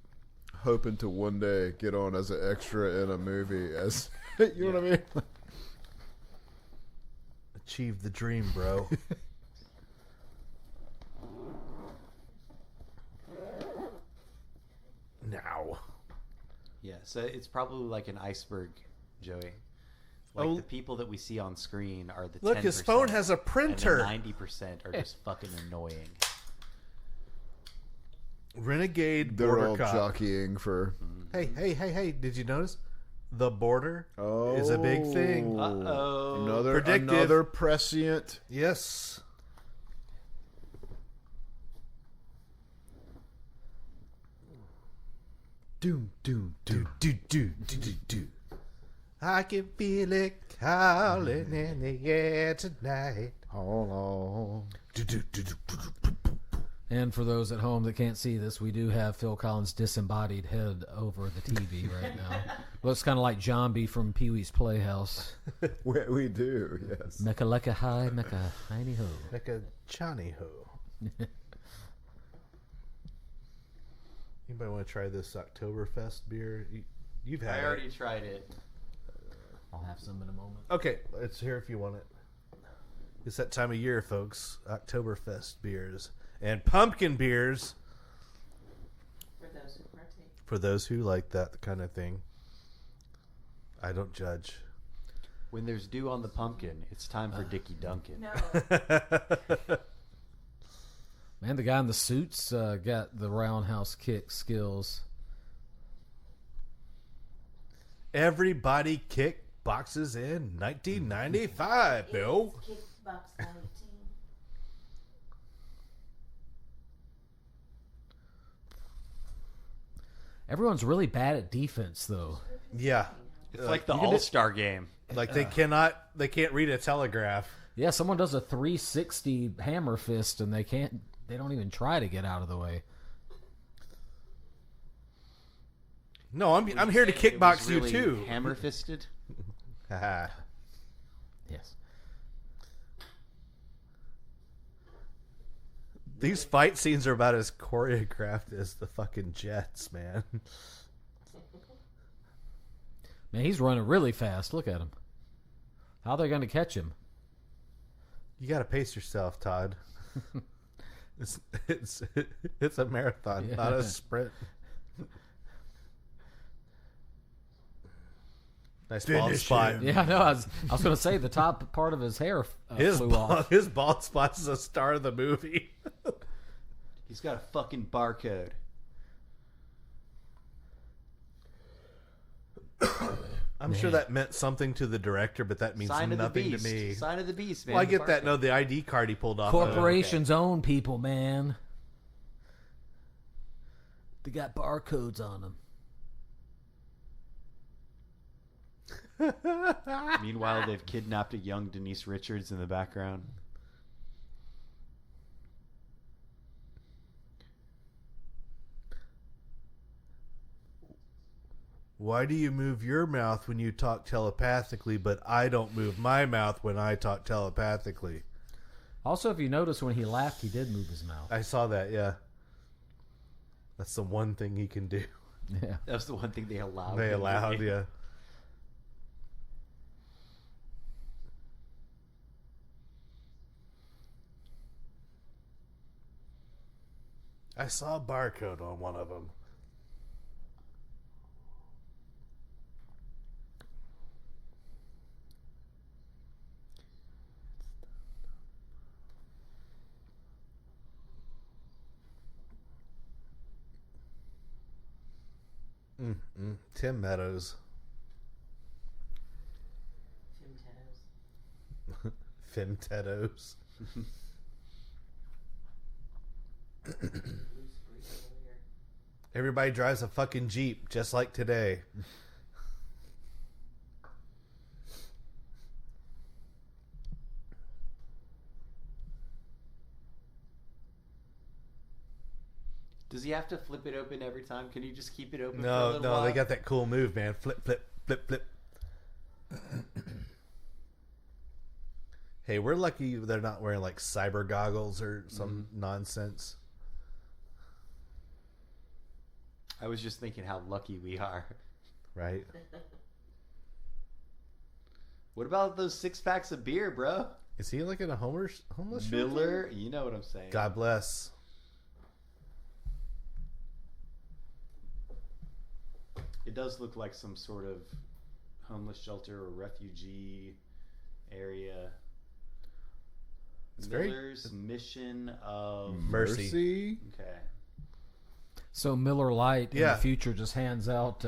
hoping to one day get on as an extra in a movie. As you know what I mean? Achieve the dream, bro. Now. Yeah, so it's probably like an iceberg, Joey. Like the people that we see on screen are the 10%. Look, his phone has a printer. And the 90% are just fucking annoying. Renegade They're border all cop. jockeying for. Hey! Did you notice the border is a big thing? Uh-oh. Another prescient. Yes. Doom. I can feel it calling in the air tonight. Hold on. And for those at home that can't see this, we do have Phil Collins' disembodied head over the TV right now. Looks kind of like Zombie from Pee-wee's Playhouse. We do, yes. Mecca lecca high, mecca hiney ho. Like a Johnny Ho. Anybody want to try this Oktoberfest beer? You've had I it. already tried it. I'll have some in a moment. Okay, it's here if you want it. It's that time of year, folks. Oktoberfest beers and pumpkin beers For those who partake. for those who like that kind of thing. I don't judge. When there's dew on the pumpkin, it's time for Dickie Duncan. No. Man, the guy in the suits got the roundhouse kick skills. Everybody kick boxes in 1995, Bill. It's Kickbox 19. Everyone's really bad at defense, though. Yeah. It's like the All-Star game. Like they can't read a telegraph. Yeah, someone does a 360 hammer fist, and they don't even try to get out of the way. No, I'm here to It was kickbox really you too. Hammer-fisted? Haha. Yes. These fight scenes are about as choreographed as the fucking Jets, man. Man, he's running really fast. Look at him. How are they going to catch him? You got to pace yourself, Todd. It's a marathon, not a sprint. Nice bald Finish spot. him. Yeah, I know. I was going to say the top part of his hair flew off. His bald spot is a star of the movie. He's got a fucking barcode. I'm sure that meant something to the director, but that means Sign of the nothing to beast. me. Sign of the beast, man. Well, I The get that. barcode. No, the ID card he pulled off. Corporations own people, man. They got barcodes on them. Meanwhile, they've kidnapped a young Denise Richards in the background. Why do you move your mouth when you talk telepathically, but I don't move my mouth when I talk telepathically? Also, if you notice, when he laughed, he did move his mouth. I saw that, yeah. That's the one thing he can do. Yeah. That was the one thing they allowed. They him to allowed, do. yeah. I saw a barcode on one of them. Tim Meadows. Tim Teddos. Femtedos. Loose breeze over here. Everybody drives a fucking Jeep, just like today. Does he have to flip it open every time? Can you just keep it open for a No, little no, while? they got that cool move, man. Flip, flip, flip, flip. Hey, we're lucky they're not wearing like cyber goggles or some nonsense. I was just thinking how lucky we are. Right? What about those 6-packs of beer, bro? Is he like in a homeless shelter? Miller, you know what I'm saying. God bless. It does look like some sort of homeless shelter or refugee area. It's very- Miller's Mission of Mercy. Okay. So Miller Lite in Yeah. the future just hands out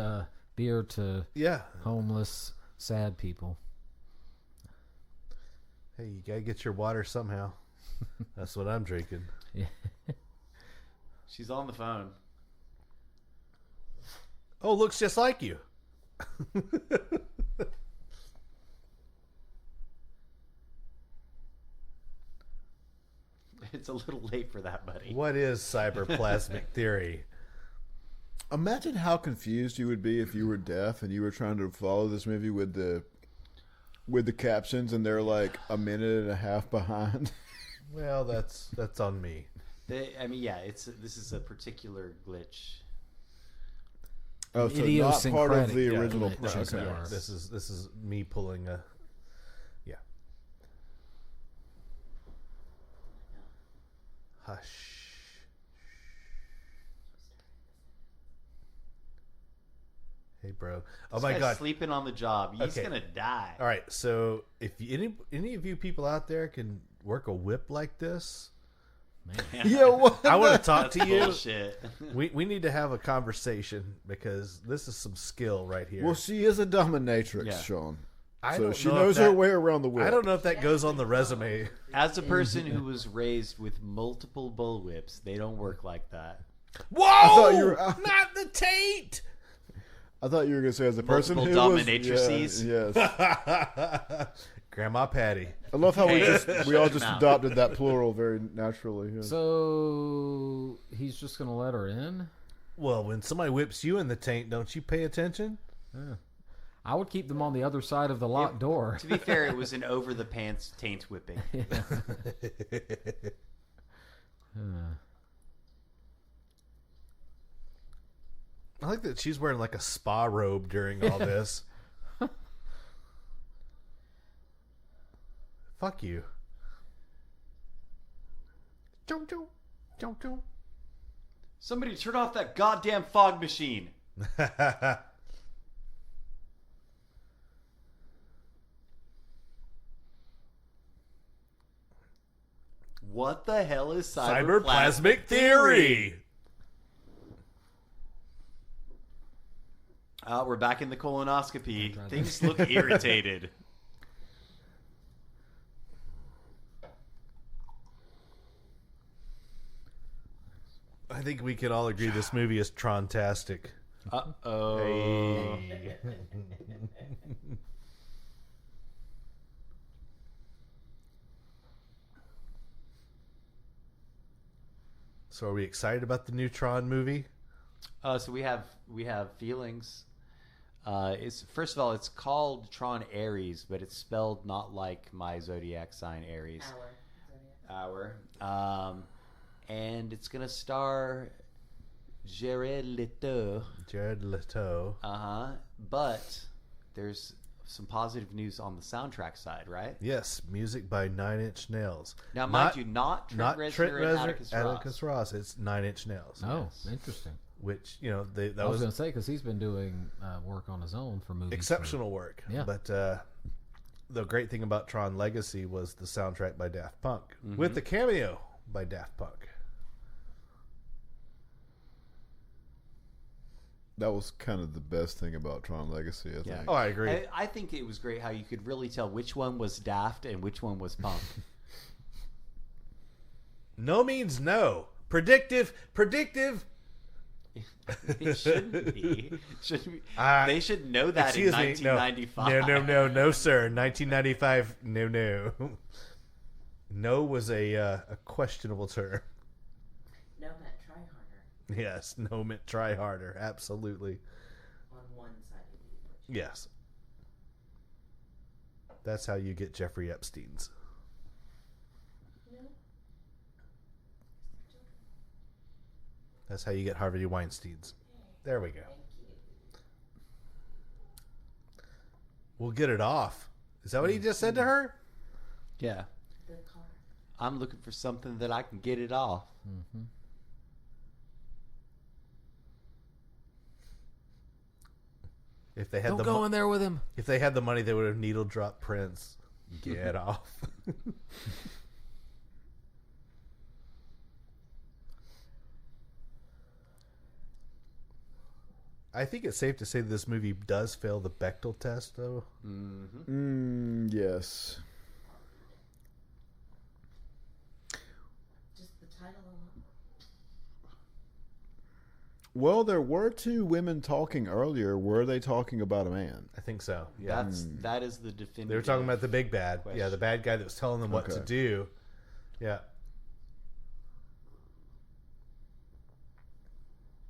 beer to Yeah. homeless, sad people. Hey, you gotta get your water somehow. That's what I'm drinking. Yeah. She's on the phone. Oh, looks just like you. It's a little late for that, buddy. What is cyberplasmic theory? Imagine how confused you would be if you were deaf and you were trying to follow this movie with the captions and they're like a minute and a half behind. Well, that's on me. This is a particular glitch. Oh, so not part of the Idiosyncratic original. glitch, Okay. as it were. This is me pulling a. Yeah. Hush. Hey, bro. Oh This my guy's God. sleeping on the job. He's Okay. gonna die. All right. So if any of you people out there can work a whip like this, Yeah, what? I want to talk That's to you. bullshit. We need to have a conversation because this is some skill right here. Well, she is a dominatrix, Yeah. Sean. I So don't she know if knows her that- way around the whip. I don't know if that goes on the resume. As a person who was raised with multiple bullwhips, they don't work like that. Whoa! thought you were- not the taint. I thought you were going to say as a person who Multiple was... dominatrices? Yeah, yes. Grandma Patty. I love how we all just Mouth. adopted that plural very naturally. Yeah. So he's just going to let her in? Well, when somebody whips you in the taint, don't you pay attention? I would keep them on the other side of the locked door. To be fair, it was an over the pants taint whipping. I like that she's wearing like a spa robe during all this. Fuck you. Choo choo. Choo choo. Somebody turn off that goddamn fog machine. What the hell is Cyberplasmic theory. We're back in the colonoscopy. Things look irritated. I think we can all agree this movie is Trontastic. Uh-oh. So are we excited about the new Tron movie? So we have feelings. It's first of all, it's called Tron Ares, but it's spelled not like my zodiac sign Aries. Our. And it's gonna star Jared Leto. Jared Leto. But there's some positive news on the soundtrack side, right? Yes, music by 9 Inch Nails. Now, mind you, not Trent Reznor and Atticus Ross. Atticus Ross. It's 9 Inch Nails. Oh, interesting. Which, you know, that I was was going to say, because he's been doing work on his own for movies. exceptional work. Yeah. But the great thing about Tron Legacy was the soundtrack by Daft Punk with the cameo by Daft Punk. that was kind of the best thing about Tron Legacy, I think. Oh, I agree. I think it was great how you could really tell which one was Daft and which one was Punk. No means no. Predictive. It shouldn't be. They should know that in Excuse me. 1995. No, sir. 1995. No. No was a questionable term. No meant try harder Yes, no meant try harder. Absolutely. on one side of the equation. Yes. That's how you get Jeffrey Epstein's. No. That's how you get Harvey Weinstein's. There we go. Thank you. We'll get it off. Is that what he just said to her? Yeah. The car. I'm looking for something that I can get it off. Mm-hmm. If they had Don't the go in there with him. if they had the money, they would have needle dropped Prince. Get off. I think it's safe to say that this movie does fail the Bechdel test, though. Yes. Just the title alone. Well, there were two women talking earlier. Were they talking about a man? I think so. Yeah, That is the definitive. they were talking about the big bad. question. Yeah, the bad guy that was telling them what to Okay. do. Yeah.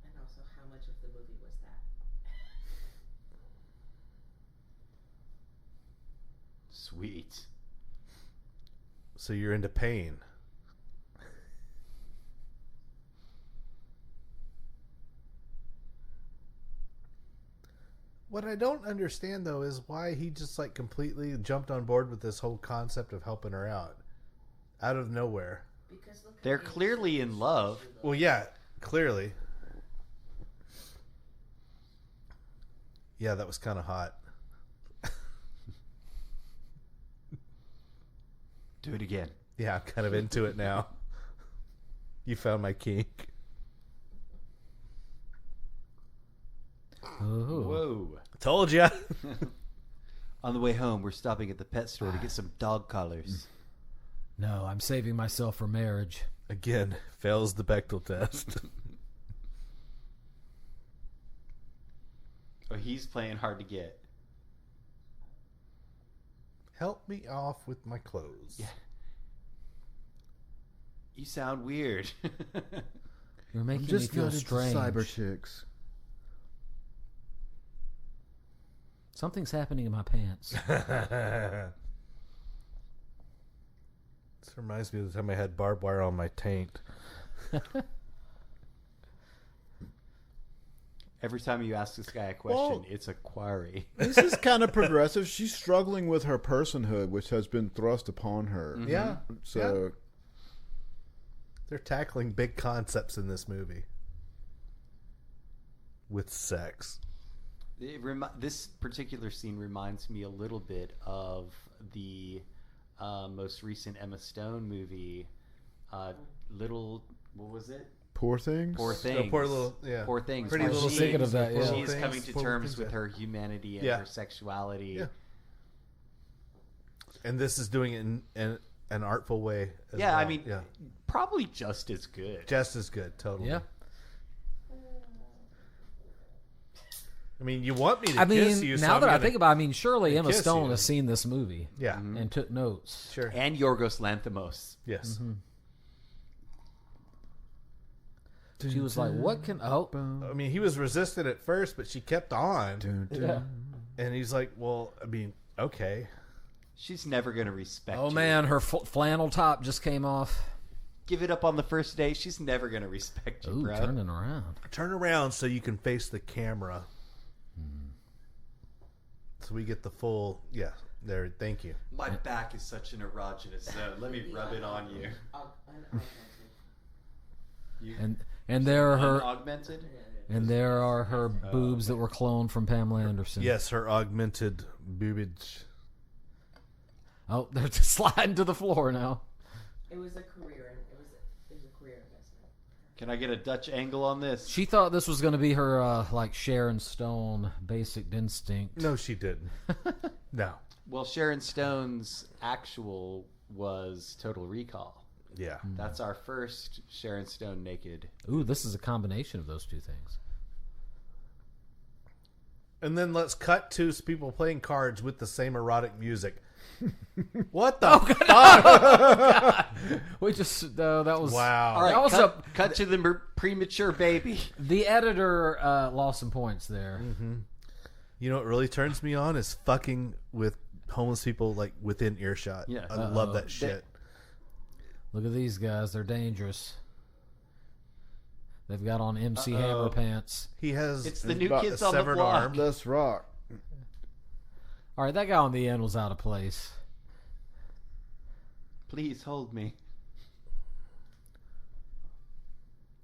And also, how much of the movie was that? Sweet. So you're into pain. What I don't understand, though, is why he just like completely jumped on board with this whole concept of helping her out of nowhere. Because look at They're the clearly extent in love. she looked. Well, yeah, clearly. Yeah, that was kind of hot. Do it again. Yeah, I'm kind of into it now. You found my kink. Oh. Whoa. Told ya. On the way home, we're stopping at the pet store to get some dog collars. No, I'm saving myself for marriage. Again, fails the Bechdel test. Oh, he's playing hard to get. Help me off with my clothes. Yeah. You sound weird. You're making me Just feel not into strange. cyber chicks. Something's happening in my pants. This reminds me of the time I had barbed wire on my taint. Every time you ask this guy a question, Well- it's a query. This is kind of progressive. She's struggling with her personhood, which has been thrust upon her. Yeah. So They're tackling big concepts in this movie. With sex. This particular scene reminds me a little bit of the most recent Emma Stone movie, Little. What was it? Poor Things. Poor Things. Poor little, yeah. Poor Things. Pretty where Little she- Thinking of that, Poor yeah. Little She's Things, coming to Poor Little terms Things, with yeah. her humanity and Yeah. her sexuality. Yeah. And this is doing it in an artful way. As Yeah, I well. mean, yeah. probably just as good. Just as good, totally. Yeah. I mean, you want me to I kiss mean, you. so now I'm that I gonna- think about it, I mean, surely Emma kiss Stone you. has seen this movie Yeah, and took notes. sure. And Yorgos Lanthimos. Yes. She was like, what can... Oh, I mean, he was resistant at first, but she kept on. yeah. And he's like, well, I mean, okay. She's never going to respect Oh, you. man, her flannel top just came off. Give it up on the first date. She's never going to respect you, Ooh, bro. turning around. Turn around so you can face the camera. So we get the full, yeah, there, thank you. My back is such an erogenous zone. Let me rub it on you. And there are her... Augmented? And there are her boobs that were cloned from Pamela Anderson. Yes, her augmented boobage. Oh, they're just sliding to the floor now. It was a career. It was a career investment. Can I get a Dutch angle on this? She thought this was going to be her, like, Sharon Stone Basic Instinct. No, she didn't. No. Well, Sharon Stone's actual was Total Recall. Yeah. That's our first Sharon Stone naked. Ooh, this is a combination of those two things. And then let's cut to people playing cards with the same erotic music. What the fuck? We just that was Wow. All right, That was cut to the premature baby. the editor lost some points there. You know what really turns me on is fucking with homeless people like within earshot. Yeah. I love that shit. Look at these guys; they're dangerous. They've got on MC Hammer pants. He has It's the new about kids a on the severed block. arm. Let's rock. All right, that guy on the end was out of place. Please hold me.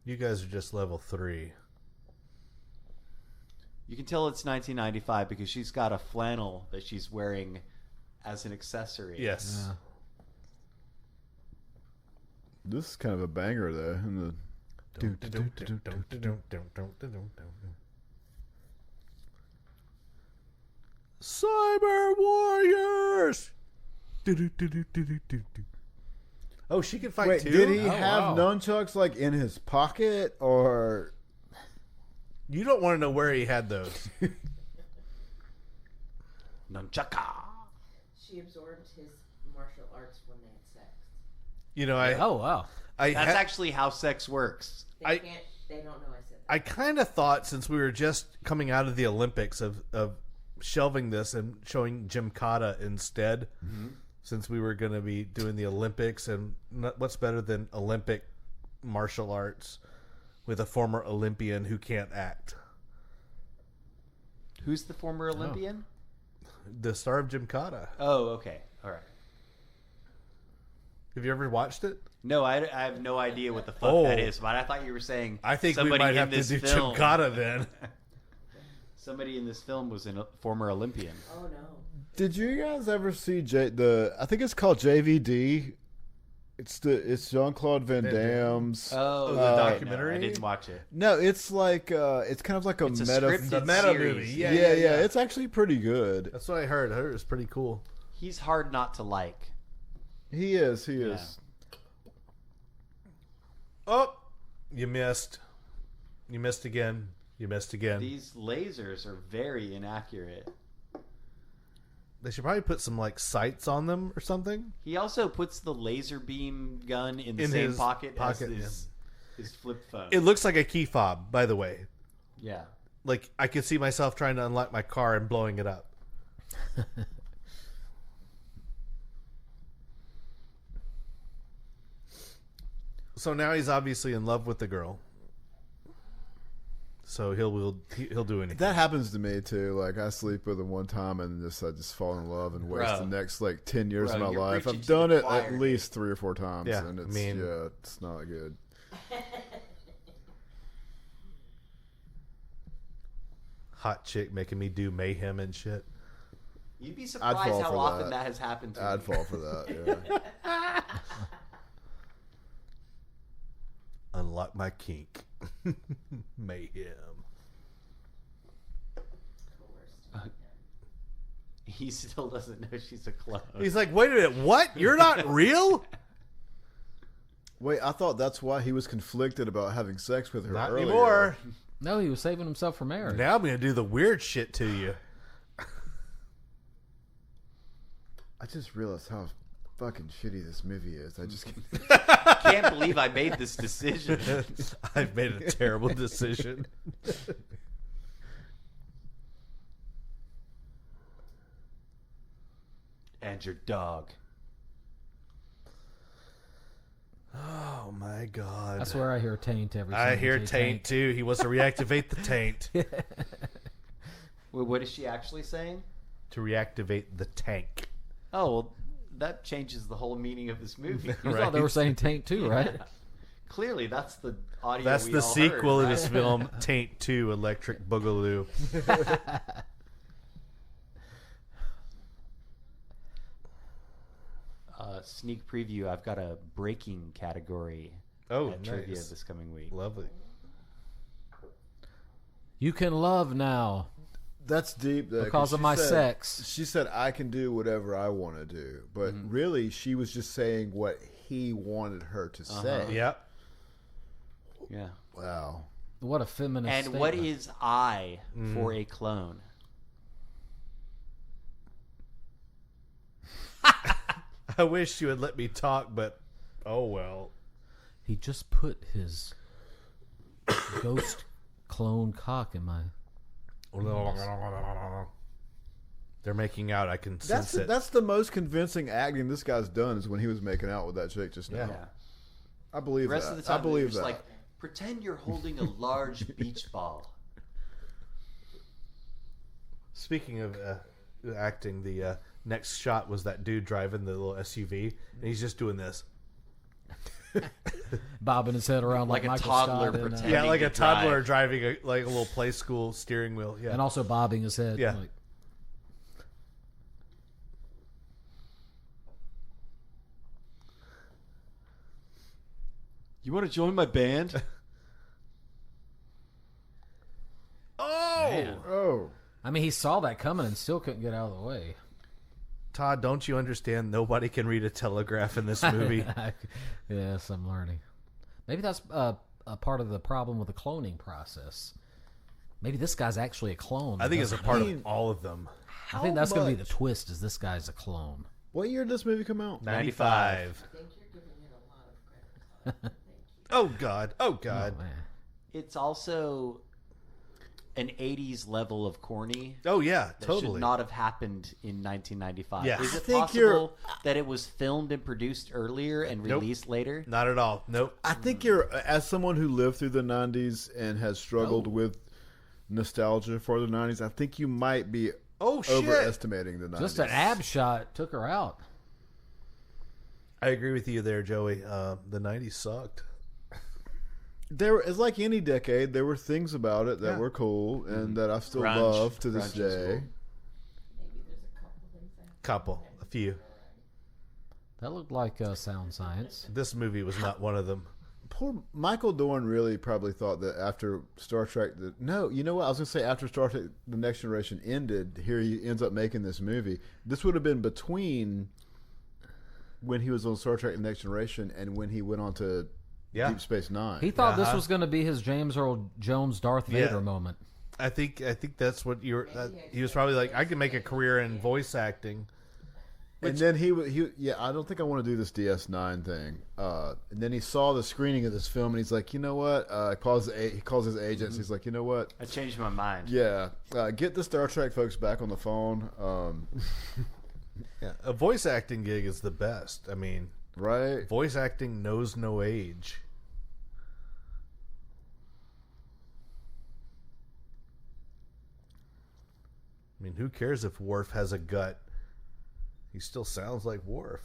You guys are just level 3. You can tell it's 1995 because she's got a flannel that she's wearing as an accessory. Yes. This is kind of a banger, though. In the Cyber Warriors. Oh, she can fight Wait, too. did he Oh, have wow. nunchucks like in his pocket, or You don't want to know where he had those. Nunchaka. She absorbed his martial arts when they had sex. You know, I Oh wow! That's actually how sex works. They can't. They don't know I said that. I kind of thought, since we were just coming out of the Olympics, of shelving this and showing Gymkata instead, since we were going to be doing the Olympics, and what's better than Olympic martial arts with a former Olympian who can't act? Who's the former Olympian? The star of Gymkata. Oh, okay. All right. Have you ever watched it? No, I have no idea what the fuck Oh. that is, but I thought you were saying I think we somebody might in have to this do film, Gymkata then. Somebody in this film was a former Olympian. Oh no. did you guys ever see I think it's called JVD. It's Jean-Claude Van Van Damme. Damme's. Oh, the no, documentary? I didn't watch it. No, it's like it's kind of like a It's a meta. scripted The meta series. movie. Yeah, Yeah, yeah, it's actually pretty good. That's what I heard. I heard it was pretty cool. He's hard not to like. He is. Oh, you missed. You missed again. You missed again. These lasers are very inaccurate. They should probably put some like sights on them or something. He also puts the laser beam gun in the same his pocket as pocket, his flip phone. It looks like a key fob, by the way. Yeah. Like I could see myself trying to unlock my car and blowing it up. So now he's obviously in love with the girl. So he'll do anything. That happens to me too. Like I sleep with her one time and I just fall in love and waste Bro. the next like 10 years Bro, of my you're life. preaching I've to the done it choir, at dude. least 3 or 4 times, Yeah, and I it's mean- it's not good. Hot chick making me do mayhem and shit. You'd be I'd surprised fall how for often that. that has happened to I'd me. fall for that. Yeah. Unlock my kink. Mayhem. He still doesn't know she's a clone. He's like, wait a minute, what? You're not real? Wait, I thought that's why he was conflicted about having sex with her Not earlier. anymore. No, he was saving himself for marriage. Now I'm going to do the weird shit to you. I just realized how fucking shitty this movie is. I just Can't believe I made this decision. I've made a terrible decision. And your dog. Oh my god. That's where I hear taint every time. I you hear say taint too. He wants to reactivate the taint. Wait, what is she actually saying? To reactivate the tank. Oh, well, that changes the whole meaning of this movie. You thought they were saying taint too, right? Clearly, that's the audio. That's we the all sequel heard, of this right? film, Taint 2 Electric Boogaloo. Sneak preview. I've got a breaking category Oh, at trivia nice. this coming week. Lovely. You can love now That's deep. Though, because of my sex. She said, I can do whatever I want to do. But really, she was just saying what he wanted her to say. Yep. Yeah. Wow. What a feminist And statement. what is I for a clone? I wish you would let me talk, but oh well. He just put his ghost clone cock in my... They're making out. I can That's sense it. that's the most convincing acting this guy's done is when he was making out with that chick just now. Yeah. I believe The rest that. of the time, I believe just that. like, pretend you're holding a large beach ball. Speaking of acting, the next shot was that dude driving the little SUV, and he's just doing this. bobbing his head around like Like a Michael toddler Scott in, pretending. Yeah, like to a toddler drive. driving a little play school steering wheel. Yeah. and also bobbing his head. Yeah. Like, You want to join my band? Oh, man. Oh. I mean, he saw that coming and still couldn't get out of the way. Todd, don't you understand? Nobody can read a telegraph in this movie. Yes, I'm learning. Maybe that's a part of the problem with the cloning process. Maybe this guy's actually a clone. I think it's a part mean- of all of them. I think that's going to be the much? twist. Is this guy's a clone? What year did this movie come out? 95. I think you're giving it a lot of credit. Oh God. Oh God. Oh, man. It's also an 80s level of corny Oh yeah. that Totally. should not have happened in 1995. Yeah. Is I it think possible that it was filmed and produced earlier and Nope. released later? Not at all. Nope. I think you're, as someone who lived through the 90s and has struggled with nostalgia for the 90s, I think you might be Oh shit. overestimating the 90s. Just an ab shot took her out. I agree with you there, Joey. The 90s sucked. It's like any decade. There were things about it that Yeah. were cool and that I still Grunge. love to this Grunge is day. cool. Maybe there's a couple things that Couple. A few. That looked like Sound Science. This movie was not one of them. Poor Michael Dorn really probably thought that after Star Trek, no, you know what? I was going to say after Star Trek The Next Generation ended, here he ends up making this movie. This would have been between when he was on Star Trek The Next Generation and when he went on to Yeah. Deep Space Nine. He thought this Uh-huh. was going to be his James Earl Jones Darth Yeah. Vader moment. I think that's what you're. He was probably like, I can make a career in voice acting. And then he yeah, I don't think I want to do this DS9 thing. And then he saw the screening of this film and he's like, you know what? He calls his agents. He's like, you know what? I changed my mind. Yeah, get the Star Trek folks back on the phone. Yeah, a voice acting gig is the best. I mean, Right? voice acting knows no age. I mean, who cares if Worf has a gut? He still sounds like Worf.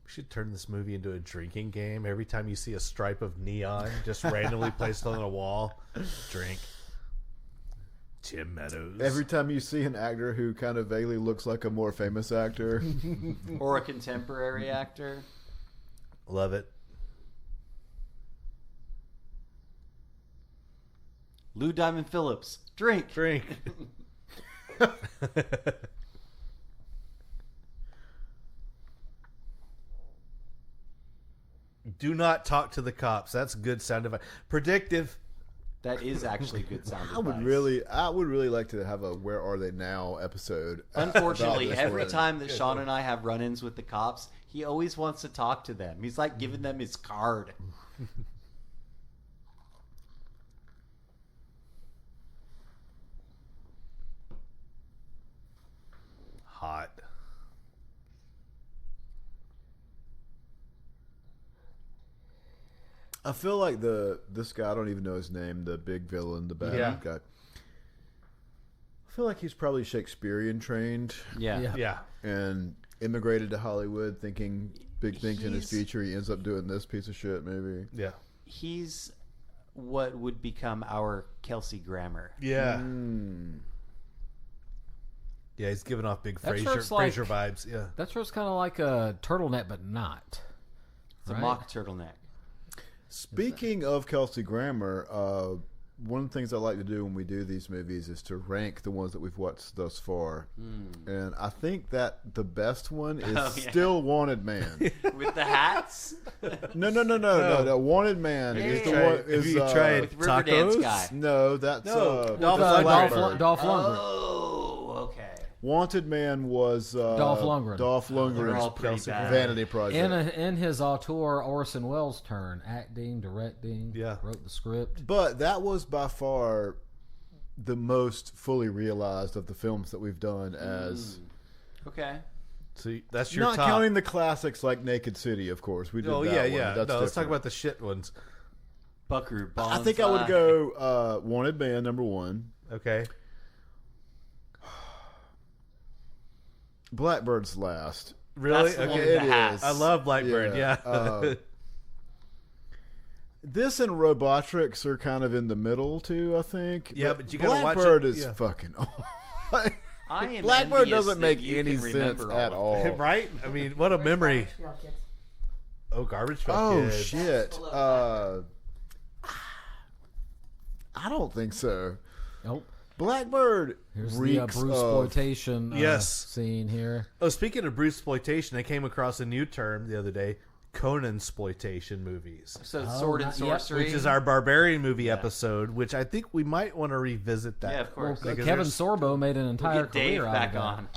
We should turn this movie into a drinking game. Every time you see a stripe of neon just randomly placed on a wall, drink. Tim Meadows. Every time you see an actor who kind of vaguely looks like a more famous actor, Or a contemporary actor. Love it. Lou Diamond Phillips. Drink. Drink. Do not talk to the cops. That's good sound advice. Predictive. That is actually good sound I would really like to have a "Where Are They Now" episode. Unfortunately, about this every one. time that Shawn and I have run-ins with the cops, he always wants to talk to them. He's like giving them his card. Hot. I feel like this guy, I don't even know his name, the big villain, the bad Yeah. guy. I feel like he's probably Shakespearean trained Yeah. Yeah. and immigrated to Hollywood thinking big things in his He's- future. He ends up doing this piece of shit, maybe. Yeah. He's what would become our Kelsey Grammer. Yeah. Yeah, he's giving off big That Frasier, shirt's like- Frasier vibes. Yeah. That shirt's kind of like a turtleneck, but not. It's a Right. mock turtleneck. Speaking of Kelsey Grammer, one of the things I like to do when we do these movies is to rank the ones that we've watched thus far. And I think that the best one is Still Wanted Man. With the hats? No. Wanted Man is the Yeah. one. Have Is, you tried With Riverdance tacos? guy. No, that's No, Dolph Blackbird. Lundgren. Oh, okay. Wanted Man was Dolph Lundgren. Dolph They're all Lundgren's pretty bad. vanity project. In his auteur Orson Welles turn, acting, directing, Yeah. wrote the script. But that was by far the most fully realized of the films that we've done as Okay. So that's your not top. counting the classics like Naked City, of course. We did Oh, that yeah, one. yeah. That's No, let's talk different. about the shit ones. Buckaroo I think I would go Wanted Man number 1. Okay. Blackbird's last. Really? That's the one Okay. with the It hats. is. I love Blackbird, yeah. This and Robotrix are kind of in the middle too, I think. Yeah, but you gotta watch Blackbird it- is yeah. fucking. I am Blackbird envious doesn't that make you any can sense remember all at of all. Right? I mean, what a memory. Oh, Garbage Truck Oh Kid. shit! I don't think so. Nope. Blackbird Here's the reeks Bruce of. exploitation Yes. scene here. Oh, speaking of Bruce exploitation, I came across a new term the other day: Conan exploitation movies, So Sword and not yet. Sorcery. which is our barbarian movie episode. Which I think we might want to revisit that. Yeah, of course. Because Kevin there's- Sorbo made an We'll entire get Dave career out back of that on.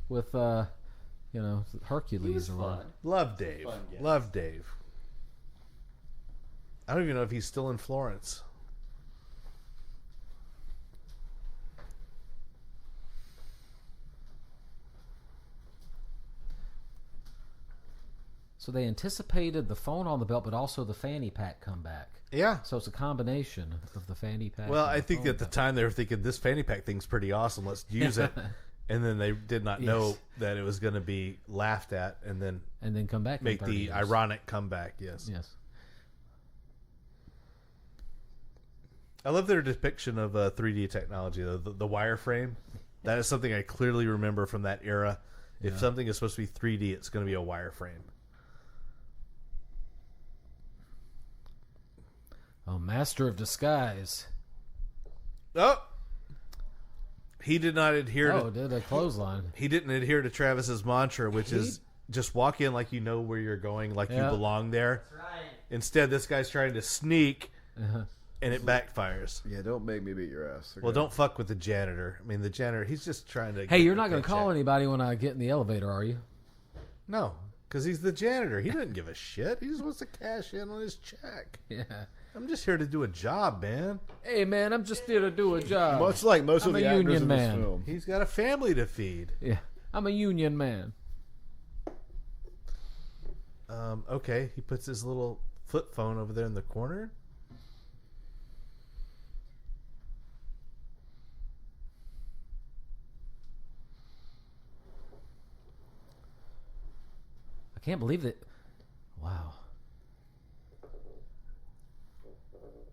with, Hercules. He was or fun. whatever. Love Dave. Fun guy. Love Dave. I don't even know if he's still in Florence. So they anticipated the phone on the belt, but also the fanny pack comeback. Yeah. So it's a combination of the fanny pack. Well, and I the think phone at the pack. time they were thinking this fanny pack thing's pretty awesome. Let's use it. And then they did not know Yes. that it was going to be laughed at, and then and then come back in make 30 the years. ironic comeback. Yes. Yes. I love their depiction of 3D technology, the wireframe. That is something I clearly remember from that era. If something is supposed to be 3D, it's going to be a wireframe. Oh, master of disguise. Oh, he did not adhere Oh, to. did a clothesline. He didn't adhere to Travis's mantra, which is just walk in like you know where you're going, like you Yeah. belong there. Instead, this guy's trying to sneak, and it backfires. Yeah, don't make me beat your ass. Well, don't fuck with the janitor. I mean, the janitor, he's just trying to. Hey, get you're the not going to paycheck. call anybody when I get in the elevator, are you? No, because he's the janitor. He doesn't give a shit. He just wants to cash in on his check. Yeah. I'm just here to do a job, man. Hey, man, I'm just here to do a job. Much like most I'm of a the actors union in man. this film. He's got a family to feed. Yeah, I'm a union man. Okay, he puts his little flip phone over there in the corner. I can't believe that. Wow.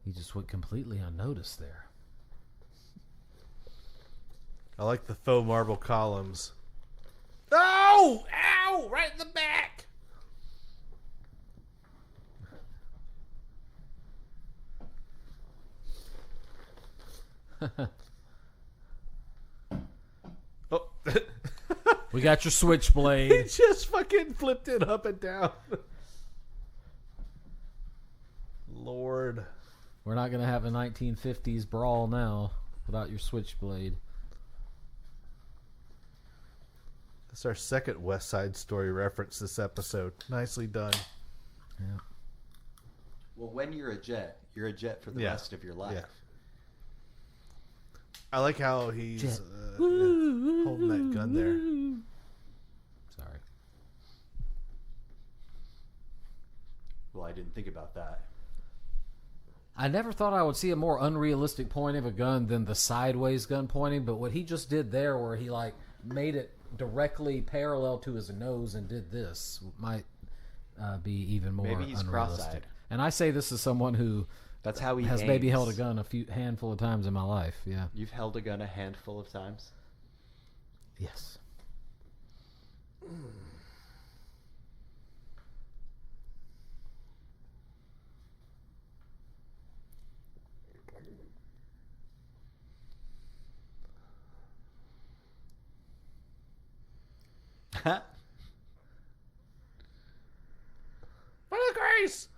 He just went completely unnoticed there. I like the faux marble columns. Oh! Ow! Right in the back! Oh. We got your He switchblade. just fucking flipped it up and down. Lord. We're not going to have a 1950s brawl now without your switchblade. That's our second West Side Story reference this episode. Nicely done. Yeah. Well, when you're a jet for the Yeah. rest of your life. Yeah. I like how he's Jet. holding that gun there. Sorry. Well, I didn't think about that. I never thought I would see a more unrealistic point of a gun than the sideways gun pointing, but what he just did there where he like made it directly parallel to his nose and did this might be even more Maybe he's unrealistic. cross-eyed. And I say this as someone who That's how he has aims. maybe held a gun a handful of times in my life. Yeah. You've held a gun a handful of times. Yes. For the grace.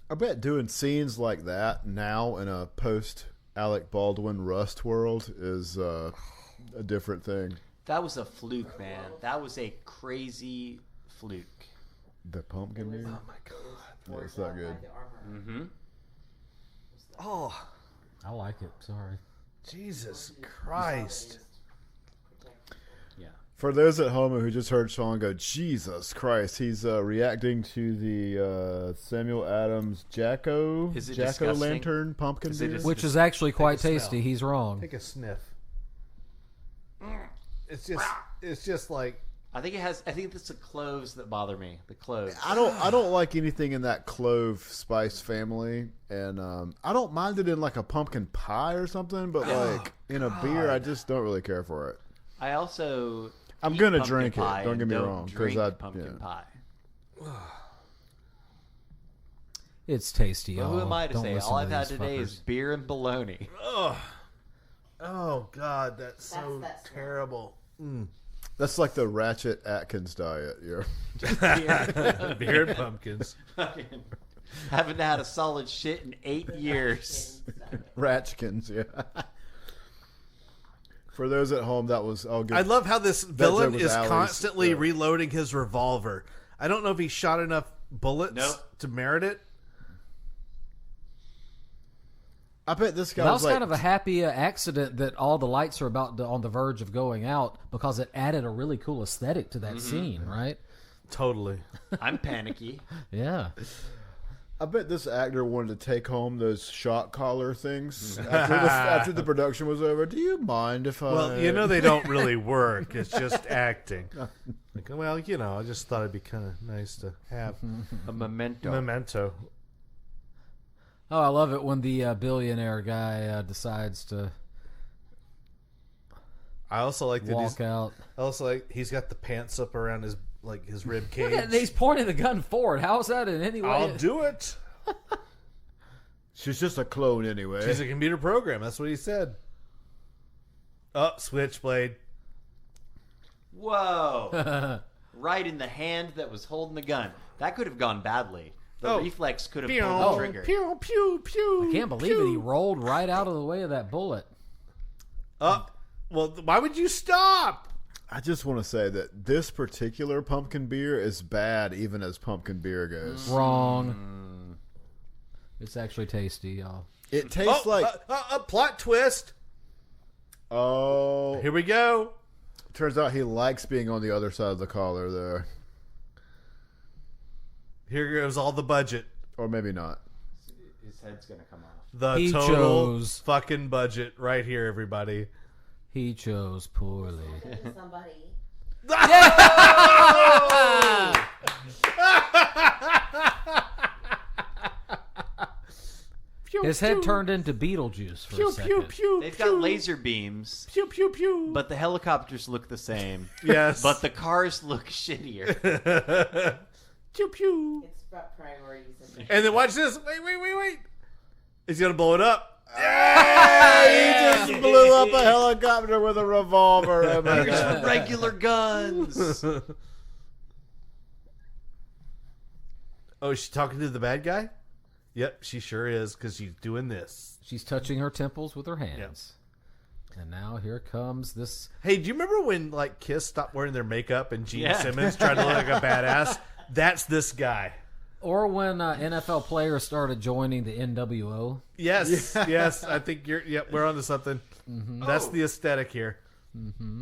I bet doing scenes like that now in a post Alec Baldwin Rust world is a different thing. That was a fluke, man. That was a crazy fluke. The pumpkin beer? Oh my god. Yeah, it's not good. Mm-hmm. Oh, I like it. Sorry. Jesus Christ. Yeah. For those at home who just heard Shawn go, Jesus Christ, he's reacting to the Samuel Adams Jacko Is it Jacko disgusting? Lantern pumpkin Is it beer. dis- Which is actually quite a smell. tasty. He's wrong. Take a sniff. It's just like I think it's the cloves that bother me. The cloves. I don't like anything in that clove spice family, and I don't mind it in like a pumpkin pie or something, but like in a beer, I just don't really care for it. I also I'm eat gonna pumpkin drink it, pie don't and get me wrong, 'cause drink I- pumpkin yeah. pie. It's tasty. Well, who y'all. am I to Don't say? listen All to I've had these today is fuckers. beer and bologna. oh god, that's so That's smell. terrible. That's like the Ratchet Atkins diet. Yeah. Beer. Beer and pumpkins. Fucking haven't had a solid shit in 8 years. Ratchkins, yeah. For those at home, that was all good. I love how this villain joke was is Allie's, constantly yeah. reloading his revolver. I don't know if he shot enough bullets Nope. to merit it. I bet this guy That was was like, kind of a happy accident that all the lights are on the verge of going out because it added a really cool aesthetic to that scene, right? Totally. I'm panicky. Yeah. I bet this actor wanted to take home those shot collar things after the production was over. Do you mind if I? Well, you know they don't really work. It's just acting. Like, well, you know, I just thought it'd be kind of nice to have A memento. memento. Oh, I love it when the billionaire guy decides to I also like that walk out. I also like he's got the pants up around his his rib cage. Look at, he's pointing the gun forward. How is that in any way? I'll do it. she's just a clone anyway. She's a computer program. That's what he said. Oh, switchblade. Whoa. Right in the hand that was holding the gun. That could have gone badly. The reflex could have pulled the trigger. Pew, pew, pew. I can't believe it. He rolled right out of the way of that bullet. Well, why would you stop? I just want to say that this particular pumpkin beer is bad, even as pumpkin beer goes. Wrong. It's actually tasty, y'all. It tastes like a plot twist. oh. Here we go. Turns out he likes being on the other side of the collar there, Here goes all the budget. or maybe not. His head's going to come off. The He total chose- fucking budget right here, everybody. He chose poorly. Somebody. His head turned into Beetlejuice for a second. They've got laser beams, Pew, pew, pew. but the helicopters look the same. Yes. But the cars look shittier. Pew, pew. It's about priorities. And then watch this. Wait. He's going to blow it up. He just blew up a helicopter with a revolver. Oh my Here's God. regular guns. Oh, is she talking to the bad guy? Yep, she sure is, because she's doing this. She's touching her temples with her hands. And now here comes this. Hey, do you remember when like Kiss stopped wearing their makeup and Gene Yeah. Simmons tried to look like a badass? That's this guy. Or when NFL players started joining the NWO. Yes, yes. I think we're onto something. That's the aesthetic here.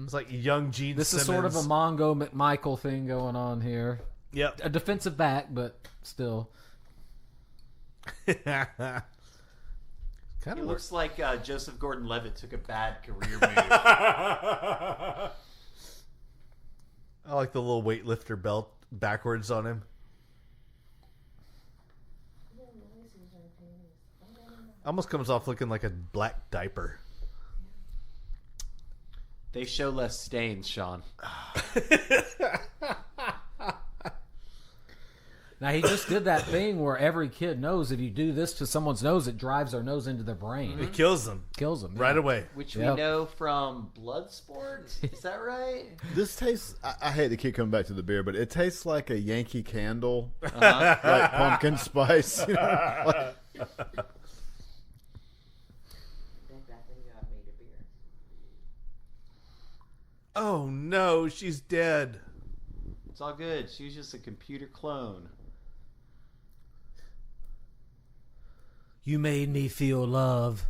It's like young Gene This Simmons. is sort of a Mongo McMichael thing going on here. Yep. A defensive back, but still. Kind It of looks like Joseph Gordon-Levitt took a bad career move. I like the little weightlifter belt backwards on him. Almost comes off looking like a black diaper. They show less stains, Shawn. Now, he just did that thing where every kid knows if you do this to someone's nose, it drives their nose into their brain. It kills them. Kills them. Right away. Which Yep. we know from Bloodsport. Is that right? This tastes. I hate to keep coming back to the beer, but it tastes like a Yankee Candle, Uh-huh. like pumpkin spice. You know? Like, Then back when you made a beer. Oh no, she's dead. It's all good. She was just a computer clone. You made me feel love.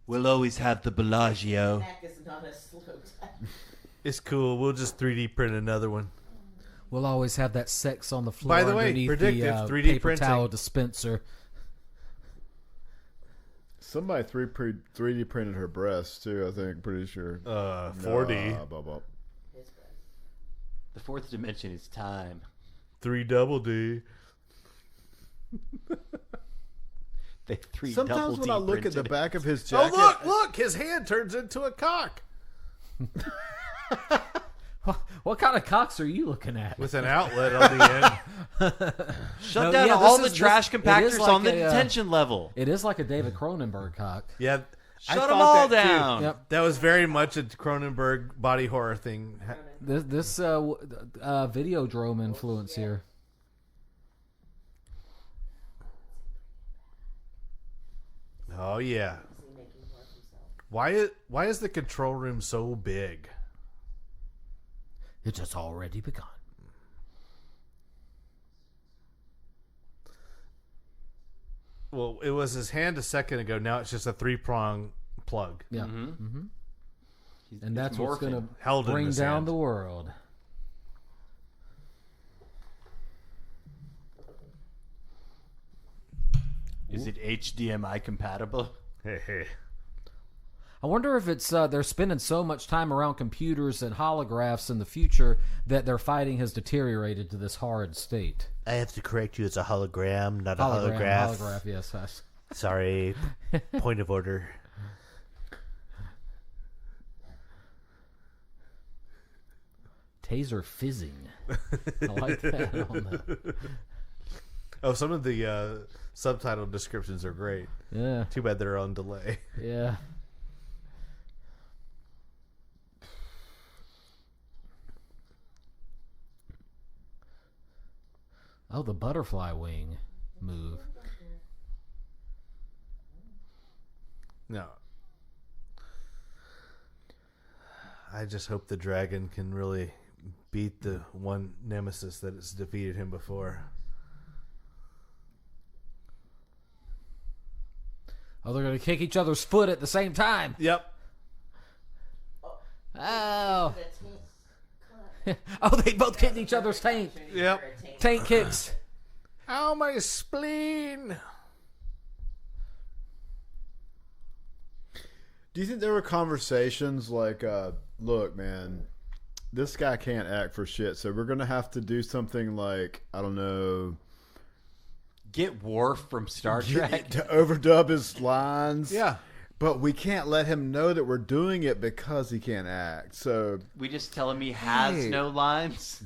We'll always have the Bellagio. Neck is not a slow death. It's cool. We'll just 3D print another one. We'll always have that sex on the floor. By the way, underneath predictive, the 3D paper printing. towel dispenser. somebody 3D printed her breasts too. I think. Pretty sure. 4D. His breath. The fourth dimension is time. 3 double D. They three Sometimes when I double look at the D-printed back of his Oh jacket, look! His hand turns into a cock What kind of cocks are you looking at? with an outlet on the end. Shut No, down yeah, all this the is- trash this- it compactors is like on the a, detention level. It is like a David Cronenberg cock. Yeah, I Shut them thought all that, too. down. Yep. That was very much a Cronenberg body horror thing. This Videodrome influence here. Oh yeah. Is he making more of himself? Why is the control room so big? It has already begun. Well, it was his hand a second ago. Now it's just a 3-prong plug. Yeah. Mm-hmm. And that's what's going to Held in bring his down hand. the world. Is it HDMI compatible? Hey. I wonder if it's they're spending so much time around computers and holographs in the future that their fighting has deteriorated to this horrid state. I have to correct you. It's a hologram, not a holograph. Holograph, yes. Sorry. Point of order. Taser fizzing. I like that. On the, Oh, some of the subtitle descriptions are great. yeah, Too bad they're on delay. yeah. Oh, the butterfly wing move. No. I just hope the dragon can really beat the one nemesis that has defeated him before. Oh, they're going to kick each other's foot at the same time. Yep. Oh. The tank. Oh, they both kicked each other's taint. Yep. For a tank. Taint kicks. Ow, my spleen. do you think there were conversations like, "Look, man, this guy can't act for shit, so we're gonna have to do something like, I don't know, Get Worf from Star Trek. to overdub his lines." Yeah. But we can't let him know that we're doing it because he can't act. So We just tell him he has Hey. no lines.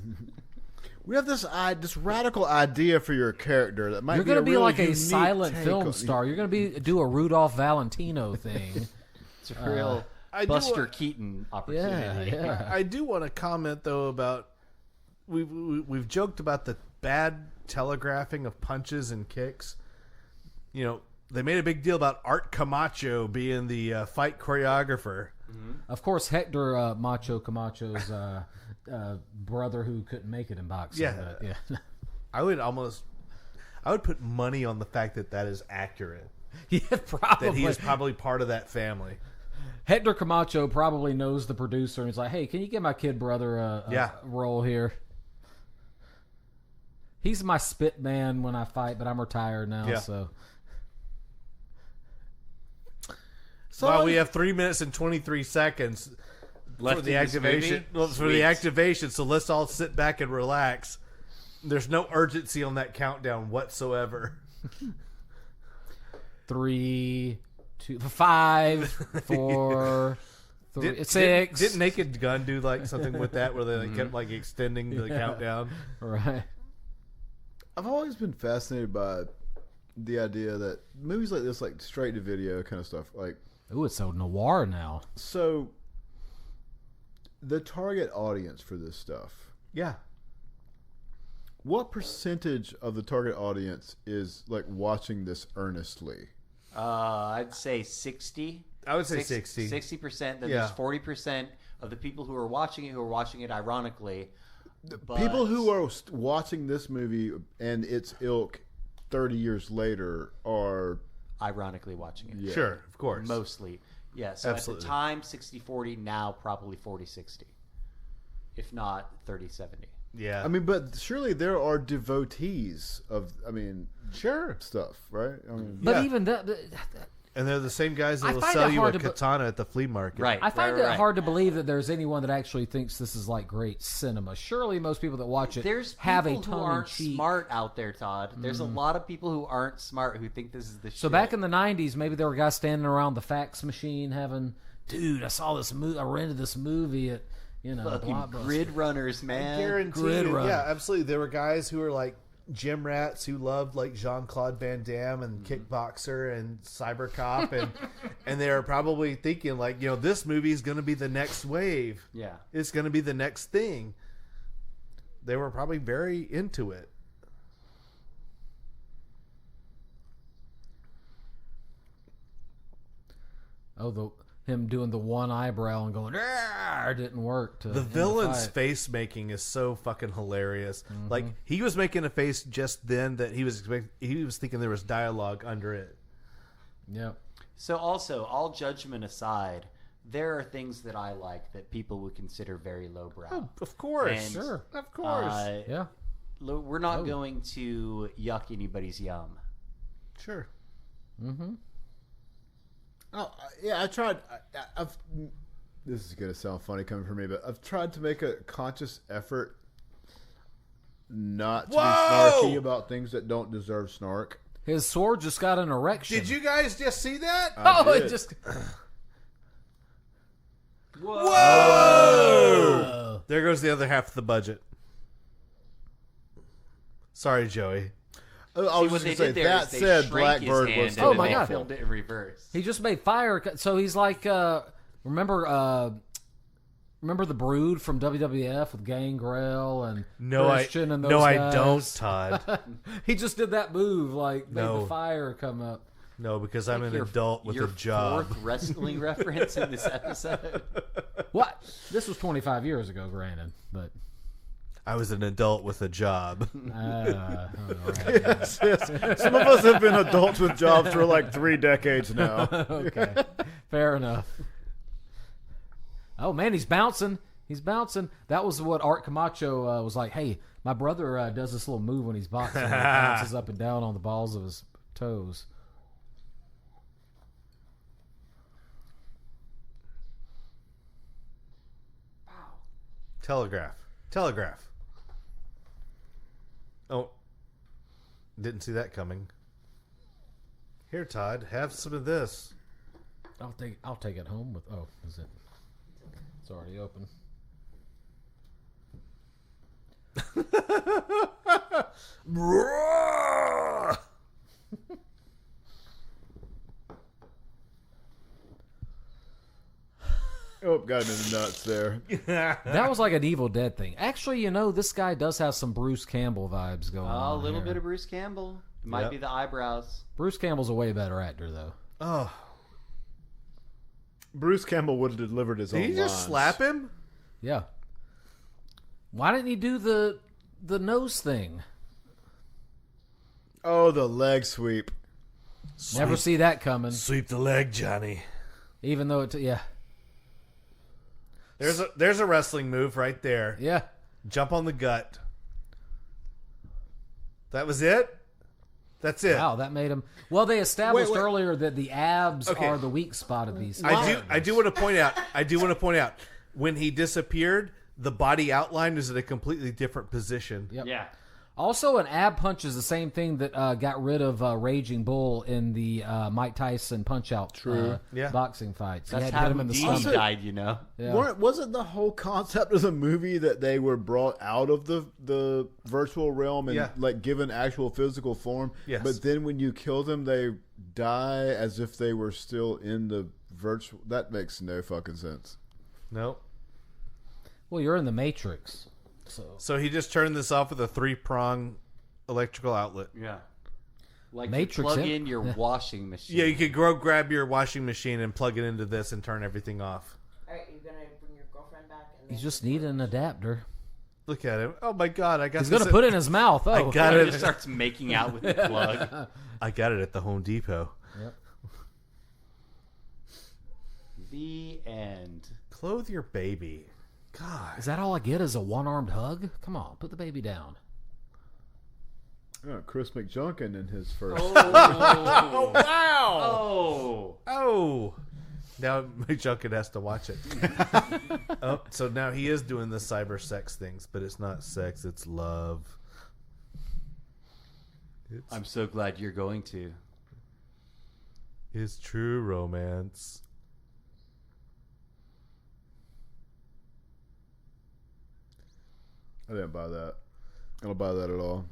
we have this radical idea for your character that might You're be going to be real like a unique silent take film on- star. You're going to do a Rudolph Valentino thing. It's a real I do Buster want- Keaton Yeah, opportunity. yeah. I do want to comment though about we've joked about the bad telegraphing of punches and kicks. You know, they made a big deal about Art Camacho being the fight choreographer. Of course, Hector Macho Camacho's brother who couldn't make it in boxing. Yeah. But, yeah. I would put money on the fact that is accurate. Yeah, probably. That he is probably part of that family. Hector Camacho probably knows the producer and he's like, "Hey, can you give my kid brother a Yeah. role here?" He's my spit man when I fight, but I'm retired now, Yeah. so Well, we have 3 minutes and 23 seconds Left for the in this activation. movie? Well, for Sweet. the activation, so let's all sit back and relax. There's no urgency on that countdown whatsoever. 3, 2, 5, 4, 3, 6. Didn't Naked Gun do like something with that where they kept like extending the countdown? Right. I've always been fascinated by the idea that movies like this, like straight to video kind of stuff, like, Ooh, it's so noir now. so the target audience for this stuff, Yeah. what percentage of the target audience is like watching this earnestly? I'd say 60. I would say 60. 60%. Then Yeah. there's 40% of the people who are watching it ironically. But People who are watching this movie and its ilk 30 years later are ironically watching it. Sure, of course. Mostly. Yeah, so Absolutely. at the time, 60-40, now probably 40-60. If not 30-70. Yeah. I mean, but surely there are devotees of, sure. stuff, right? I mean, But Yeah. even that, And they're the same guys that I will find sell it you a hard to be- katana at the flea market. Right. I find it right. hard to believe that there's anyone that actually thinks this is like great cinema. Surely most people that watch it There's have a people who tongue in aren't cheek. smart out there, Todd. There's a lot of people who aren't smart who think this is the shit. So back in the 90s, maybe there were guys standing around the fax machine having, dude, I saw this movie, I rented this movie at, fucking Blockbuster. grid runners, man. Guarantee Grid you, run. yeah, absolutely. There were guys who were like gym rats who loved like Jean-Claude Van Damme and Kickboxer and Cybercop and they were probably thinking like, this movie is going to be the next wave. Yeah. It's going to be the next thing. They were probably very into it. Oh, him doing the one eyebrow and going, "Arr!" didn't work. The villain's face making is so fucking hilarious. Like he was making a face just then that he was thinking there was dialogue under it. Yeah. So also, all judgment aside, there are things that I like that people would consider very lowbrow. Oh, of course, And, Sure. of course, Yeah. We're not going to yuck anybody's yum. sure. Mm-hmm. Oh, yeah, I tried. I've. This is going to sound funny coming from me, but I've tried to make a conscious effort not to be snarky about things that don't deserve snark. His sword just got an erection. Did you guys just see that? Oh, did. it just. Whoa! There goes the other half of the budget. Sorry, Joey. I was what just they going to say, did there that is they said, shrank his Blackbird hand was and Oh then my they God. filmed it in reverse. He just made fire. So he's like, remember the Brood from WWF with Gangrel and Christian and those I guys? don't, Todd. He just did that move, like made No. the fire come up. No, because I'm an adult with your a job. Fourth wrestling reference in this episode. What? This was 25 years ago, granted, but. I was an adult with a job. All right. Yes, yes. Some of us have been adults with jobs for like 3 decades now. Okay, fair enough. Oh man, he's bouncing. He's bouncing. That was what Art Camacho was like. Hey, my brother does this little move when he's boxing. He bounces up and down on the balls of his toes. Telegraph. Oh, didn't see that coming. Here, Todd, have some of this. I'll take it home with. Oh, is it? It's already open. Oh, got him in the nuts there. That was like an Evil Dead thing. Actually, this guy does have some Bruce Campbell vibes going on. A little here. bit of Bruce Campbell. It might Yep. be the eyebrows. Bruce Campbell's a way better actor, though. Oh, Bruce Campbell would have delivered his own did he just lines. slap him? Yeah. Why didn't he do the nose thing? Oh, the leg sweep. Never see that coming. Sweep the leg, Johnny. Even though yeah. There's a wrestling move right there. Yeah. Jump on the gut. That was it? That's it. Wow, that made him. Well, they established Wait. earlier that the abs Okay. are the weak spot of these. I do want to point out when he disappeared, the body outline is in a completely different position. Yep. Yeah. Also, an ab punch is the same thing that got rid of Raging Bull in the Mike Tyson Punch-Out boxing fights. That's He had how hit him in the Houdini stomach. died, you know. Yeah. Wasn't the whole concept of the movie that they were brought out of the virtual realm and like given actual physical form? Yes. But then when you kill them, they die as if they were still in the virtual. That makes no fucking sense. Nope. Well, you're in the Matrix. So he just turned this off with a 3-prong electrical outlet. Yeah. Like Matrix, you plug yeah. in your washing machine. Yeah, you could go grab your washing machine and plug it into this and turn everything off. Alright, you're gonna bring your girlfriend back. And You then just need an adapter. Look at him. Oh my God, I got He's this going to put it in his mouth. Oh, I got He it. just starts making out with the plug. I got it at the Home Depot. Yep. The end. Clothe your baby. God. Is that all I get is a one-armed hug? Come on, put the baby down. Oh, Chris McJunkin in his first. Oh, wow. Oh. Oh. Now McJunkin has to watch it. Oh, so now he is doing the cyber sex things, but it's not sex, it's love. I'm so glad you're going to. It's true romance. I didn't buy that. I don't buy that at all.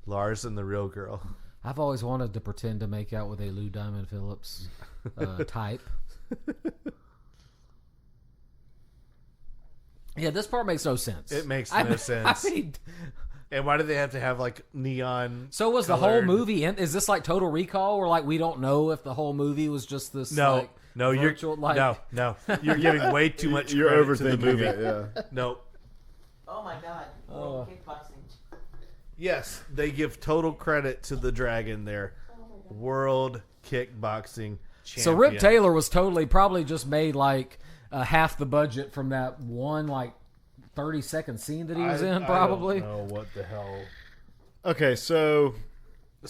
Lars and the real girl. I've always wanted to pretend to make out with a Lou Diamond Phillips type. Yeah, this part makes no sense. It makes no sense. I mean, And why do they have to have like neon? so was the colored- whole movie? Is this like Total Recall, where like we don't know if the whole movie was just this? No, like, no, virtual, like, no. You're giving way too much You're credit to the overthinking movie. it, yeah. No. Oh my god. Kickboxing. Yes, they give total credit to the dragon there. World kickboxing champion. So Rip Taylor was probably just made like half the budget from that one like 30-second scene that he was in. Probably. I don't know what the hell. Okay, so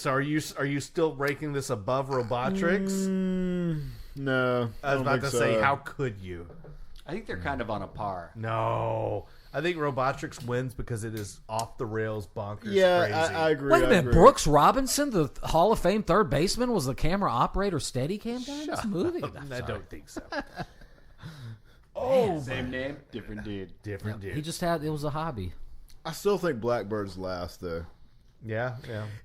are you still ranking this above Robotrix? no. I was about to say, how could you? I think they're kind of on a par. No. I think Robotrix wins because it is off the rails bonkers Yeah, crazy. I agree. Wait a I minute, agree. Brooks Robinson, the Hall of Fame third baseman, was the camera operator Steadicam guy in this movie? I don't think so. Same name, different dude. Different dude. He just had it was a hobby. I still think Blackbird's last though. Yeah.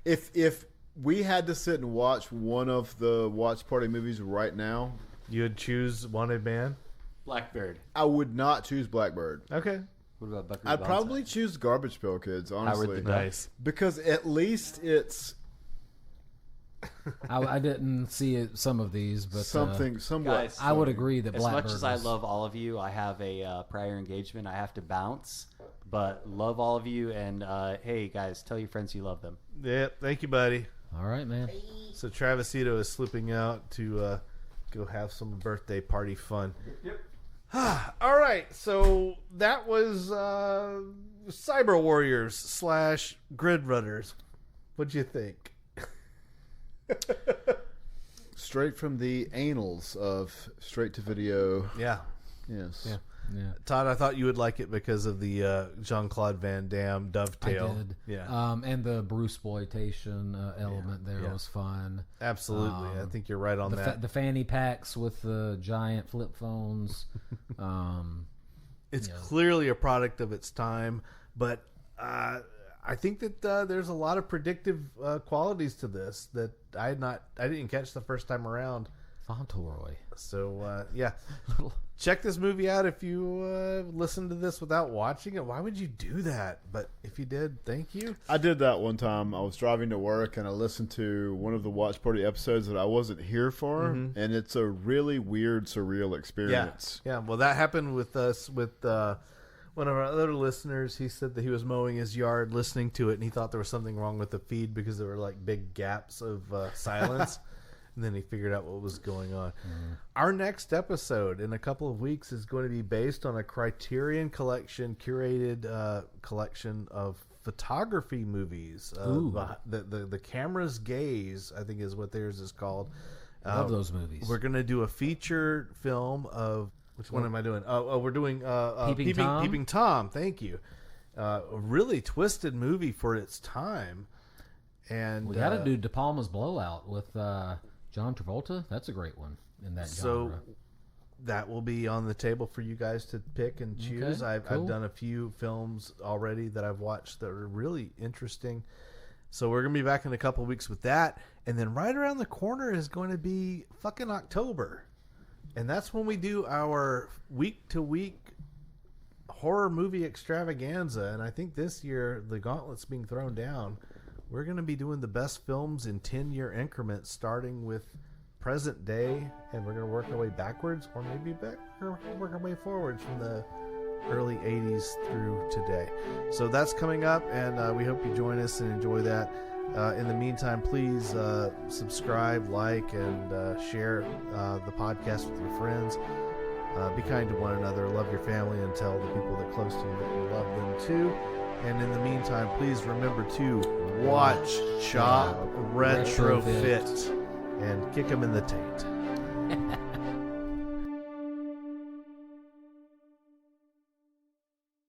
If we had to sit and watch one of the watch party movies right now, You would choose Wanted Man? Blackbird. I would not choose Blackbird. Okay. What about Buckaroo I'd Banzai? probably choose Garbage Pail Kids, honestly. Howard the Duck. Nice. Because at least it's I didn't see some of these, but something somewhat. Guys, I would agree that As Blackbird much as I was- love all of you, I have a prior engagement. I have to bounce, but love all of you. And hey, guys, tell your friends you love them. Yeah, thank you, buddy. All right, man. So Travisito is slipping out to go have some birthday party fun. Yep. All right, so that was Cyber Warriors / Grid Runners. What'd you think? Straight from the annals of straight to video. Yeah. Yes. Yeah. Yeah, Todd, I thought you would like it because of the Jean-Claude Van Damme I dovetail. did. Yeah. And the Bruceploitation element there was fun. Absolutely. I think you're right on that. The fanny packs with the giant flip phones. It's clearly a product of its time, but I think that there's a lot of predictive qualities to this that I didn't catch the first time around. Fauntleroy. So yeah, check this movie out if you listen to this without watching it. Why would you do that? But if you did, thank you. I did that one time. I was driving to work and I listened to one of the watch party episodes that I wasn't here for, and it's a really weird, surreal experience. Yeah. Well, that happened with us with one of our other listeners. He said that he was mowing his yard, listening to it, and he thought there was something wrong with the feed because there were like big gaps of silence. And then he figured out what was going on. Our next episode in a couple of weeks is going to be based on a Criterion Collection curated collection of photography movies. The Camera's Gaze, I think is what theirs is called. Love those movies. We're going to do a feature film of... Which one am I doing? We're doing Peeping Tom? Peeping Tom. Thank you. A really twisted movie for its time. And We got to do De Palma's Blowout with John Travolta. That's a great one in that genre. That will be on the table for you guys to pick and choose. Okay, cool. I've done a few films already that I've watched that are really interesting. So we're going to be back in a couple of weeks with that. And then right around the corner is going to be fucking October. And that's when we do our week-to-week horror movie extravaganza. And I think this year, the gauntlet's being thrown down. We're going to be doing the best films in 10-year increments, starting with present day, and we're going to work our way backwards, or maybe work our way forwards from the early 80s through today. So that's coming up, and we hope you join us and enjoy that. In the meantime, please subscribe, like, and share the podcast with your friends. Be kind to one another, love your family, and tell the people that are close to you that you love them too. And in the meantime, please remember to watch, chop, retrofit, and kick them in the taint.